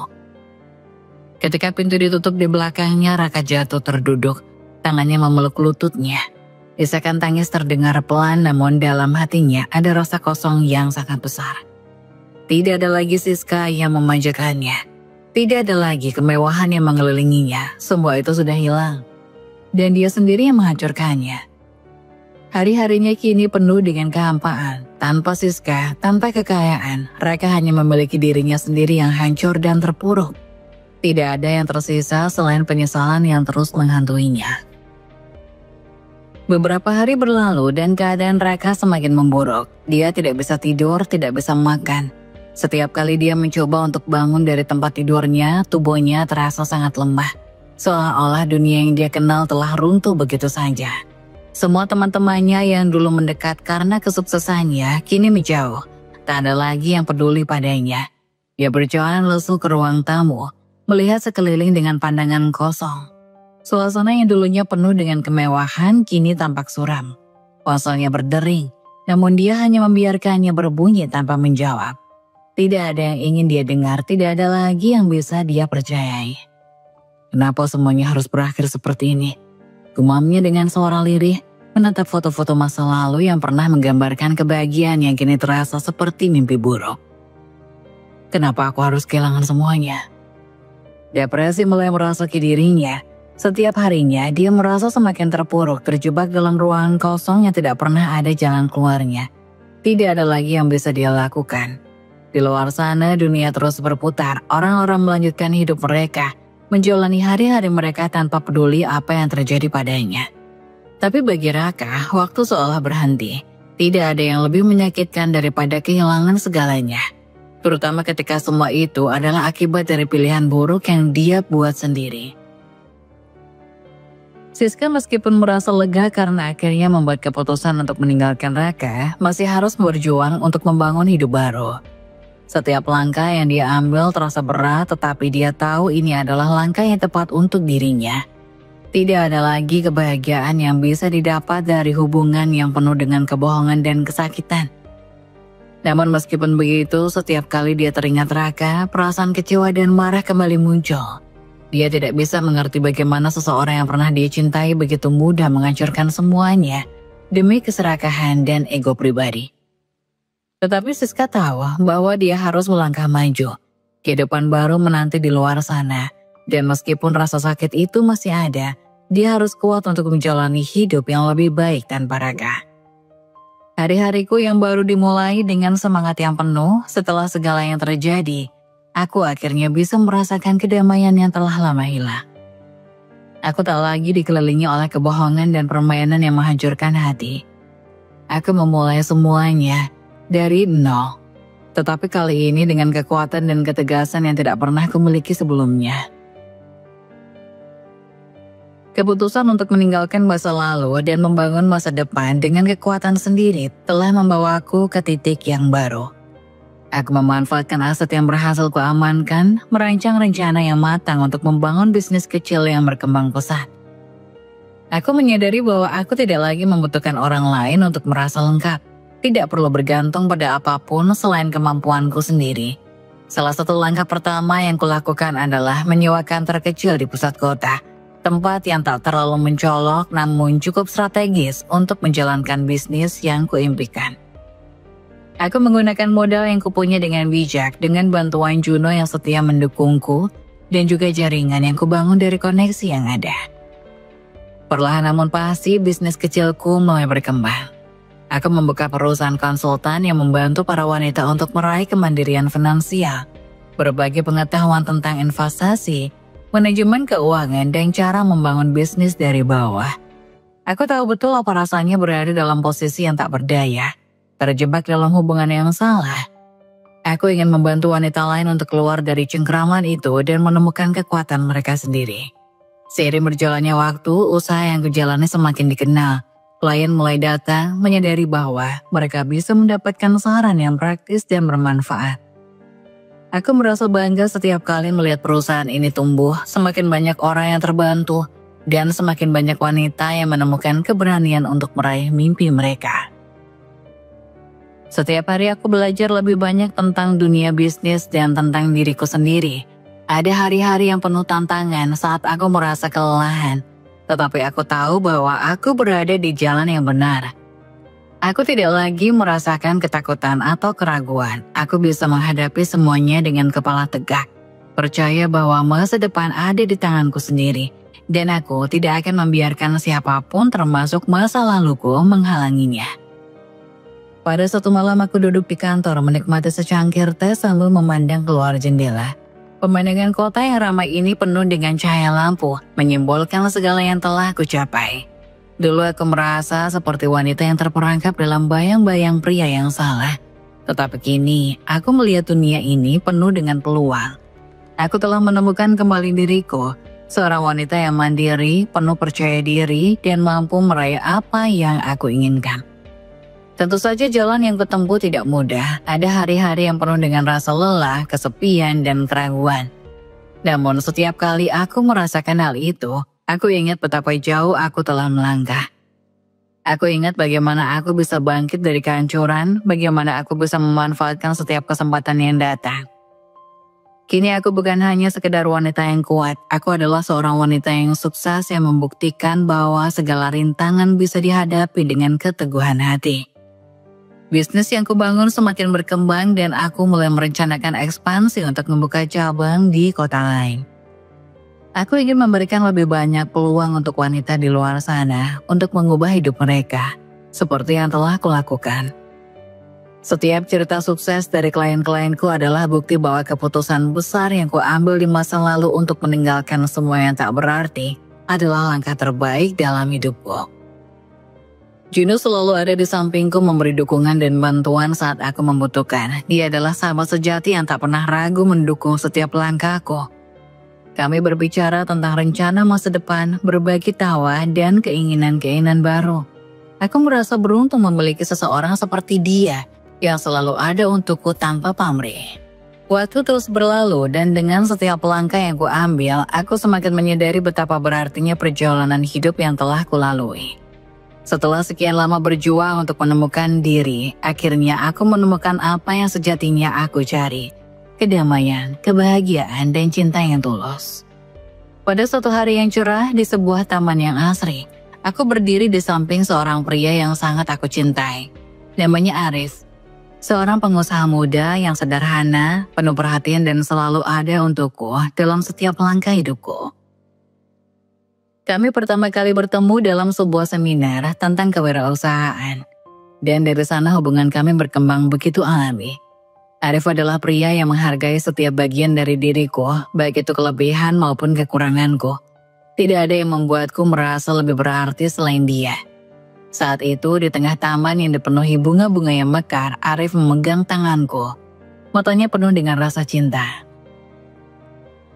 Ketika pintu ditutup di belakangnya, Raka jatuh terduduk, tangannya memeluk lututnya. Isakan tangis terdengar pelan, namun dalam hatinya ada rasa kosong yang sangat besar. Tidak ada lagi Siska yang memanjakannya. Tidak ada lagi kemewahan yang mengelilinginya, semua itu sudah hilang. Dan dia sendiri yang menghancurkannya. Hari-harinya kini penuh dengan kehampaan. Tanpa Siska, tanpa kekayaan, Raka hanya memiliki dirinya sendiri yang hancur dan terpuruk. Tidak ada yang tersisa selain penyesalan yang terus menghantuinya. Beberapa hari berlalu dan keadaan Raka semakin memburuk. Dia tidak bisa tidur, tidak bisa makan. Setiap kali dia mencoba untuk bangun dari tempat tidurnya, tubuhnya terasa sangat lemah. Seolah-olah dunia yang dia kenal telah runtuh begitu saja. Semua teman-temannya yang dulu mendekat karena kesuksesannya kini menjauh. Tak ada lagi yang peduli padanya. Dia berjalan lesu ke ruang tamu, melihat sekeliling dengan pandangan kosong. Suasana yang dulunya penuh dengan kemewahan kini tampak suram. Pasalnya berdering, namun dia hanya membiarkannya berbunyi tanpa menjawab. Tidak ada yang ingin dia dengar, tidak ada lagi yang bisa dia percayai. Kenapa semuanya harus berakhir seperti ini? Gumamnya dengan suara lirih, menatap foto-foto masa lalu yang pernah menggambarkan kebahagiaan yang kini terasa seperti mimpi buruk. Kenapa aku harus kehilangan semuanya? Depresi mulai merasuki dirinya. Setiap harinya dia merasa semakin terpuruk, terjebak dalam ruangan kosong yang tidak pernah ada jalan keluarnya. Tidak ada lagi yang bisa dia lakukan. Di luar sana dunia terus berputar, orang-orang melanjutkan hidup mereka, menjalani hari-hari mereka tanpa peduli apa yang terjadi padanya. Tapi bagi Raka, waktu seolah berhenti. Tidak ada yang lebih menyakitkan daripada kehilangan segalanya. Terutama ketika semua itu adalah akibat dari pilihan buruk yang dia buat sendiri. Siska meskipun merasa lega karena akhirnya membuat keputusan untuk meninggalkan Raka, masih harus berjuang untuk membangun hidup baru. Setiap langkah yang dia ambil terasa berat, tetapi dia tahu ini adalah langkah yang tepat untuk dirinya. Tidak ada lagi kebahagiaan yang bisa didapat dari hubungan yang penuh dengan kebohongan dan kesakitan. Namun meskipun begitu, setiap kali dia teringat Raka, perasaan kecewa dan marah kembali muncul. Dia tidak bisa mengerti bagaimana seseorang yang pernah dia cintai begitu mudah menghancurkan semuanya demi keserakahan dan ego pribadi. Tetapi Siska tahu bahwa dia harus melangkah maju. Kehidupan baru menanti di luar sana. Dan meskipun rasa sakit itu masih ada, dia harus kuat untuk menjalani hidup yang lebih baik tanpa Raka. Hari-hariku yang baru dimulai dengan semangat yang penuh setelah segala yang terjadi. Aku akhirnya bisa merasakan kedamaian yang telah lama hilang. Aku tak lagi dikelilingi oleh kebohongan dan permainan yang menghancurkan hati. Aku memulai semuanya dari nol, tetapi kali ini dengan kekuatan dan ketegasan yang tidak pernah kumiliki sebelumnya. Keputusan untuk meninggalkan masa lalu dan membangun masa depan dengan kekuatan sendiri telah membawaku ke titik yang baru. Aku memanfaatkan aset yang berhasil kuamankan, merancang rencana yang matang untuk membangun bisnis kecil yang berkembang pesat. Aku menyadari bahwa aku tidak lagi membutuhkan orang lain untuk merasa lengkap. Tidak perlu bergantung pada apapun selain kemampuanku sendiri. Salah satu langkah pertama yang kulakukan adalah menyewa kantor kecil di pusat kota. Tempat yang tak terlalu mencolok namun cukup strategis untuk menjalankan bisnis yang kuimpikan. Aku menggunakan modal yang kupunya dengan bijak dengan bantuan Juno yang setia mendukungku dan juga jaringan yang kubangun dari koneksi yang ada. Perlahan namun pasti bisnis kecilku mulai berkembang. Aku membuka perusahaan konsultan yang membantu para wanita untuk meraih kemandirian finansial, berbagi pengetahuan tentang investasi, manajemen keuangan, dan cara membangun bisnis dari bawah. Aku tahu betul apa rasanya berada dalam posisi yang tak berdaya, terjebak dalam hubungan yang salah. Aku ingin membantu wanita lain untuk keluar dari cengkraman itu dan menemukan kekuatan mereka sendiri. Seiring berjalannya waktu, usaha yang kujalani semakin dikenal. Klien mulai datang menyadari bahwa mereka bisa mendapatkan saran yang praktis dan bermanfaat. Aku merasa bangga setiap kali melihat perusahaan ini tumbuh, semakin banyak orang yang terbantu, dan semakin banyak wanita yang menemukan keberanian untuk meraih mimpi mereka. Setiap hari aku belajar lebih banyak tentang dunia bisnis dan tentang diriku sendiri. Ada hari-hari yang penuh tantangan saat aku merasa kelelahan. Tetapi aku tahu bahwa aku berada di jalan yang benar. Aku tidak lagi merasakan ketakutan atau keraguan. Aku bisa menghadapi semuanya dengan kepala tegak. Percaya bahwa masa depan ada di tanganku sendiri. Dan aku tidak akan membiarkan siapapun termasuk masa laluku menghalanginya. Pada suatu malam aku duduk di kantor menikmati secangkir teh sambil memandang keluar jendela. Pemandangan kota yang ramai ini penuh dengan cahaya lampu, menyimbolkan segala yang telah aku capai. Dulu aku merasa seperti wanita yang terperangkap dalam bayang-bayang pria yang salah. Tetapi kini, aku melihat dunia ini penuh dengan peluang. Aku telah menemukan kembali diriku, seorang wanita yang mandiri, penuh percaya diri, dan mampu meraih apa yang aku inginkan. Tentu saja jalan yang kutempuh tidak mudah. Ada hari-hari yang penuh dengan rasa lelah, kesepian, dan keraguan. Namun setiap kali aku merasakan hal itu, aku ingat betapa jauh aku telah melangkah. Aku ingat bagaimana aku bisa bangkit dari kehancuran, bagaimana aku bisa memanfaatkan setiap kesempatan yang datang. Kini aku bukan hanya sekedar wanita yang kuat, aku adalah seorang wanita yang sukses yang membuktikan bahwa segala rintangan bisa dihadapi dengan keteguhan hati. Bisnis yang kubangun semakin berkembang dan aku mulai merencanakan ekspansi untuk membuka cabang di kota lain. Aku ingin memberikan lebih banyak peluang untuk wanita di luar sana untuk mengubah hidup mereka, seperti yang telah kulakukan. Setiap cerita sukses dari klien-klienku adalah bukti bahwa keputusan besar yang kuambil di masa lalu untuk meninggalkan semua yang tak berarti adalah langkah terbaik dalam hidupku. Juno selalu ada di sampingku memberi dukungan dan bantuan saat aku membutuhkan. Dia adalah sahabat sejati yang tak pernah ragu mendukung setiap langkahku. Kami berbicara tentang rencana masa depan, berbagi tawa, dan keinginan-keinginan baru. Aku merasa beruntung memiliki seseorang seperti dia yang selalu ada untukku tanpa pamrih. Waktu terus berlalu dan dengan setiap langkah yang kuambil, aku semakin menyadari betapa berartinya perjalanan hidup yang telah kulalui. Setelah sekian lama berjuang untuk menemukan diri, akhirnya aku menemukan apa yang sejatinya aku cari. Kedamaian, kebahagiaan, dan cinta yang tulus. Pada suatu hari yang cerah di sebuah taman yang asri, aku berdiri di samping seorang pria yang sangat aku cintai. Namanya Arif, seorang pengusaha muda yang sederhana, penuh perhatian dan selalu ada untukku dalam setiap langkah hidupku. Kami pertama kali bertemu dalam sebuah seminar tentang kewirausahaan, dan dari sana hubungan kami berkembang begitu alami. Arif adalah pria yang menghargai setiap bagian dari diriku, baik itu kelebihan maupun kekuranganku. Tidak ada yang membuatku merasa lebih berarti selain dia. Saat itu di tengah taman yang dipenuhi bunga-bunga yang mekar, Arif memegang tanganku. Matanya penuh dengan rasa cinta.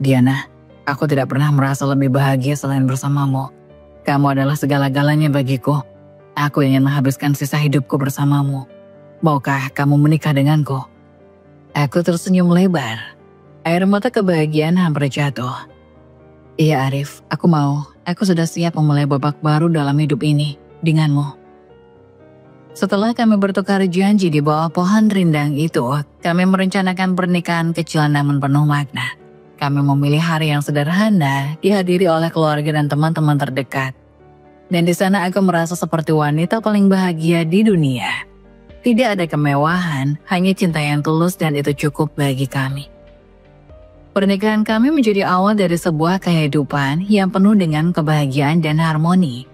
Diana, aku tidak pernah merasa lebih bahagia selain bersamamu. Kamu adalah segala-galanya bagiku. Aku ingin menghabiskan sisa hidupku bersamamu. Maukah kamu menikah denganku? Aku tersenyum lebar. Air mata kebahagiaan hampir jatuh. Iya Arif, aku mau. Aku sudah siap memulai babak baru dalam hidup ini denganmu. Setelah kami bertukar janji di bawah pohon rindang itu, kami merencanakan pernikahan kecil namun penuh makna. Kami memilih hari yang sederhana, dihadiri oleh keluarga dan teman-teman terdekat. Dan di sana aku merasa seperti wanita paling bahagia di dunia. Tidak ada kemewahan, hanya cinta yang tulus dan itu cukup bagi kami. Pernikahan kami menjadi awal dari sebuah kehidupan yang penuh dengan kebahagiaan dan harmoni.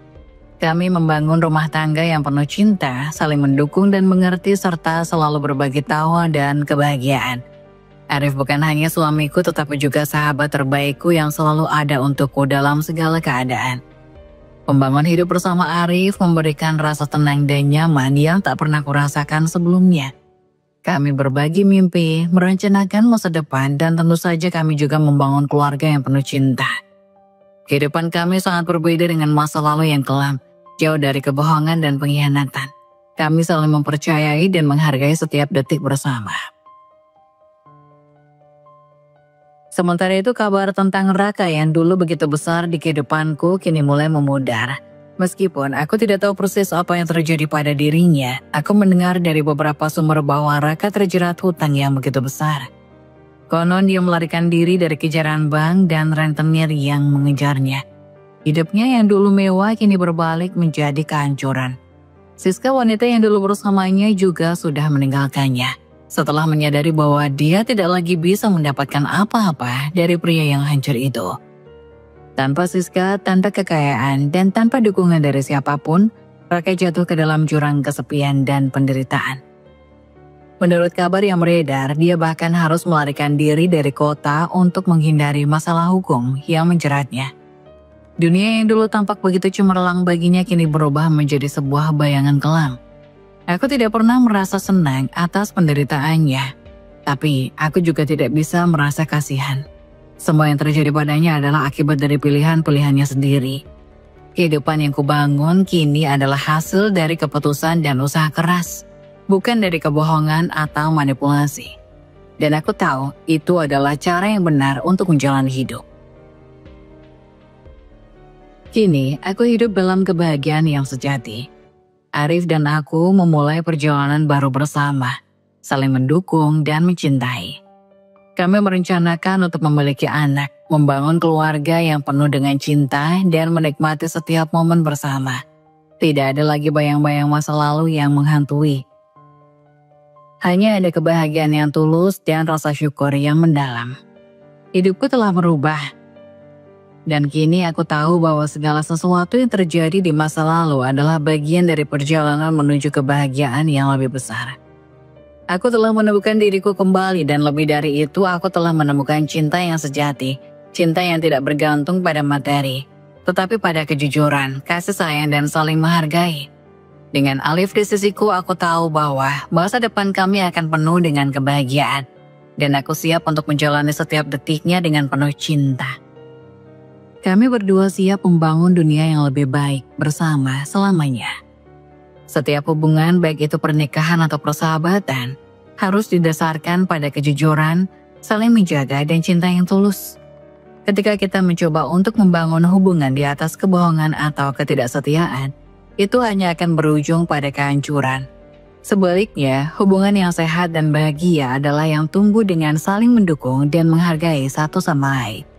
Kami membangun rumah tangga yang penuh cinta, saling mendukung dan mengerti serta selalu berbagi tawa dan kebahagiaan. Arif bukan hanya suamiku tetapi juga sahabat terbaikku yang selalu ada untukku dalam segala keadaan. Membangun hidup bersama Arif memberikan rasa tenang dan nyaman yang tak pernah kurasakan sebelumnya. Kami berbagi mimpi, merencanakan masa depan, dan tentu saja kami juga membangun keluarga yang penuh cinta. Kehidupan kami sangat berbeda dengan masa lalu yang kelam, jauh dari kebohongan dan pengkhianatan. Kami saling mempercayai dan menghargai setiap detik bersama. Sementara itu kabar tentang Raka yang dulu begitu besar di kehidupanku kini mulai memudar. Meskipun aku tidak tahu persis apa yang terjadi pada dirinya, aku mendengar dari beberapa sumber bahwa Raka terjerat hutang yang begitu besar. Konon dia melarikan diri dari kejaran bank dan rentenir yang mengejarnya. Hidupnya yang dulu mewah kini berbalik menjadi kehancuran. Siska wanita yang dulu bersamanya juga sudah meninggalkannya. Setelah menyadari bahwa dia tidak lagi bisa mendapatkan apa-apa dari pria yang hancur itu. Tanpa Siska, tanpa kekayaan, dan tanpa dukungan dari siapapun, Raka jatuh ke dalam jurang kesepian dan penderitaan. Menurut kabar yang beredar, dia bahkan harus melarikan diri dari kota untuk menghindari masalah hukum yang menjeratnya. Dunia yang dulu tampak begitu cemerlang baginya kini berubah menjadi sebuah bayangan kelam. Aku tidak pernah merasa senang atas penderitaannya, tapi aku juga tidak bisa merasa kasihan. Semua yang terjadi padanya adalah akibat dari pilihan-pilihannya sendiri. Kehidupan yang kubangun kini adalah hasil dari keputusan dan usaha keras, bukan dari kebohongan atau manipulasi. Dan aku tahu itu adalah cara yang benar untuk menjalani hidup. Kini aku hidup dalam kebahagiaan yang sejati. Arif dan aku memulai perjalanan baru bersama, saling mendukung dan mencintai. Kami merencanakan untuk memiliki anak, membangun keluarga yang penuh dengan cinta dan menikmati setiap momen bersama. Tidak ada lagi bayang-bayang masa lalu yang menghantui. Hanya ada kebahagiaan yang tulus dan rasa syukur yang mendalam. Hidupku telah berubah. Dan kini aku tahu bahwa segala sesuatu yang terjadi di masa lalu adalah bagian dari perjalanan menuju kebahagiaan yang lebih besar. Aku telah menemukan diriku kembali dan lebih dari itu aku telah menemukan cinta yang sejati. Cinta yang tidak bergantung pada materi, tetapi pada kejujuran, kasih sayang dan saling menghargai. Dengan Alif di sisiku aku tahu bahwa masa depan kami akan penuh dengan kebahagiaan. Dan aku siap untuk menjalani setiap detiknya dengan penuh cinta. Kami berdua siap membangun dunia yang lebih baik bersama selamanya. Setiap hubungan, baik itu pernikahan atau persahabatan, harus didasarkan pada kejujuran, saling menjaga dan cinta yang tulus. Ketika kita mencoba untuk membangun hubungan di atas kebohongan atau ketidaksetiaan, itu hanya akan berujung pada kehancuran. Sebaliknya, hubungan yang sehat dan bahagia adalah yang tumbuh dengan saling mendukung dan menghargai satu sama lain.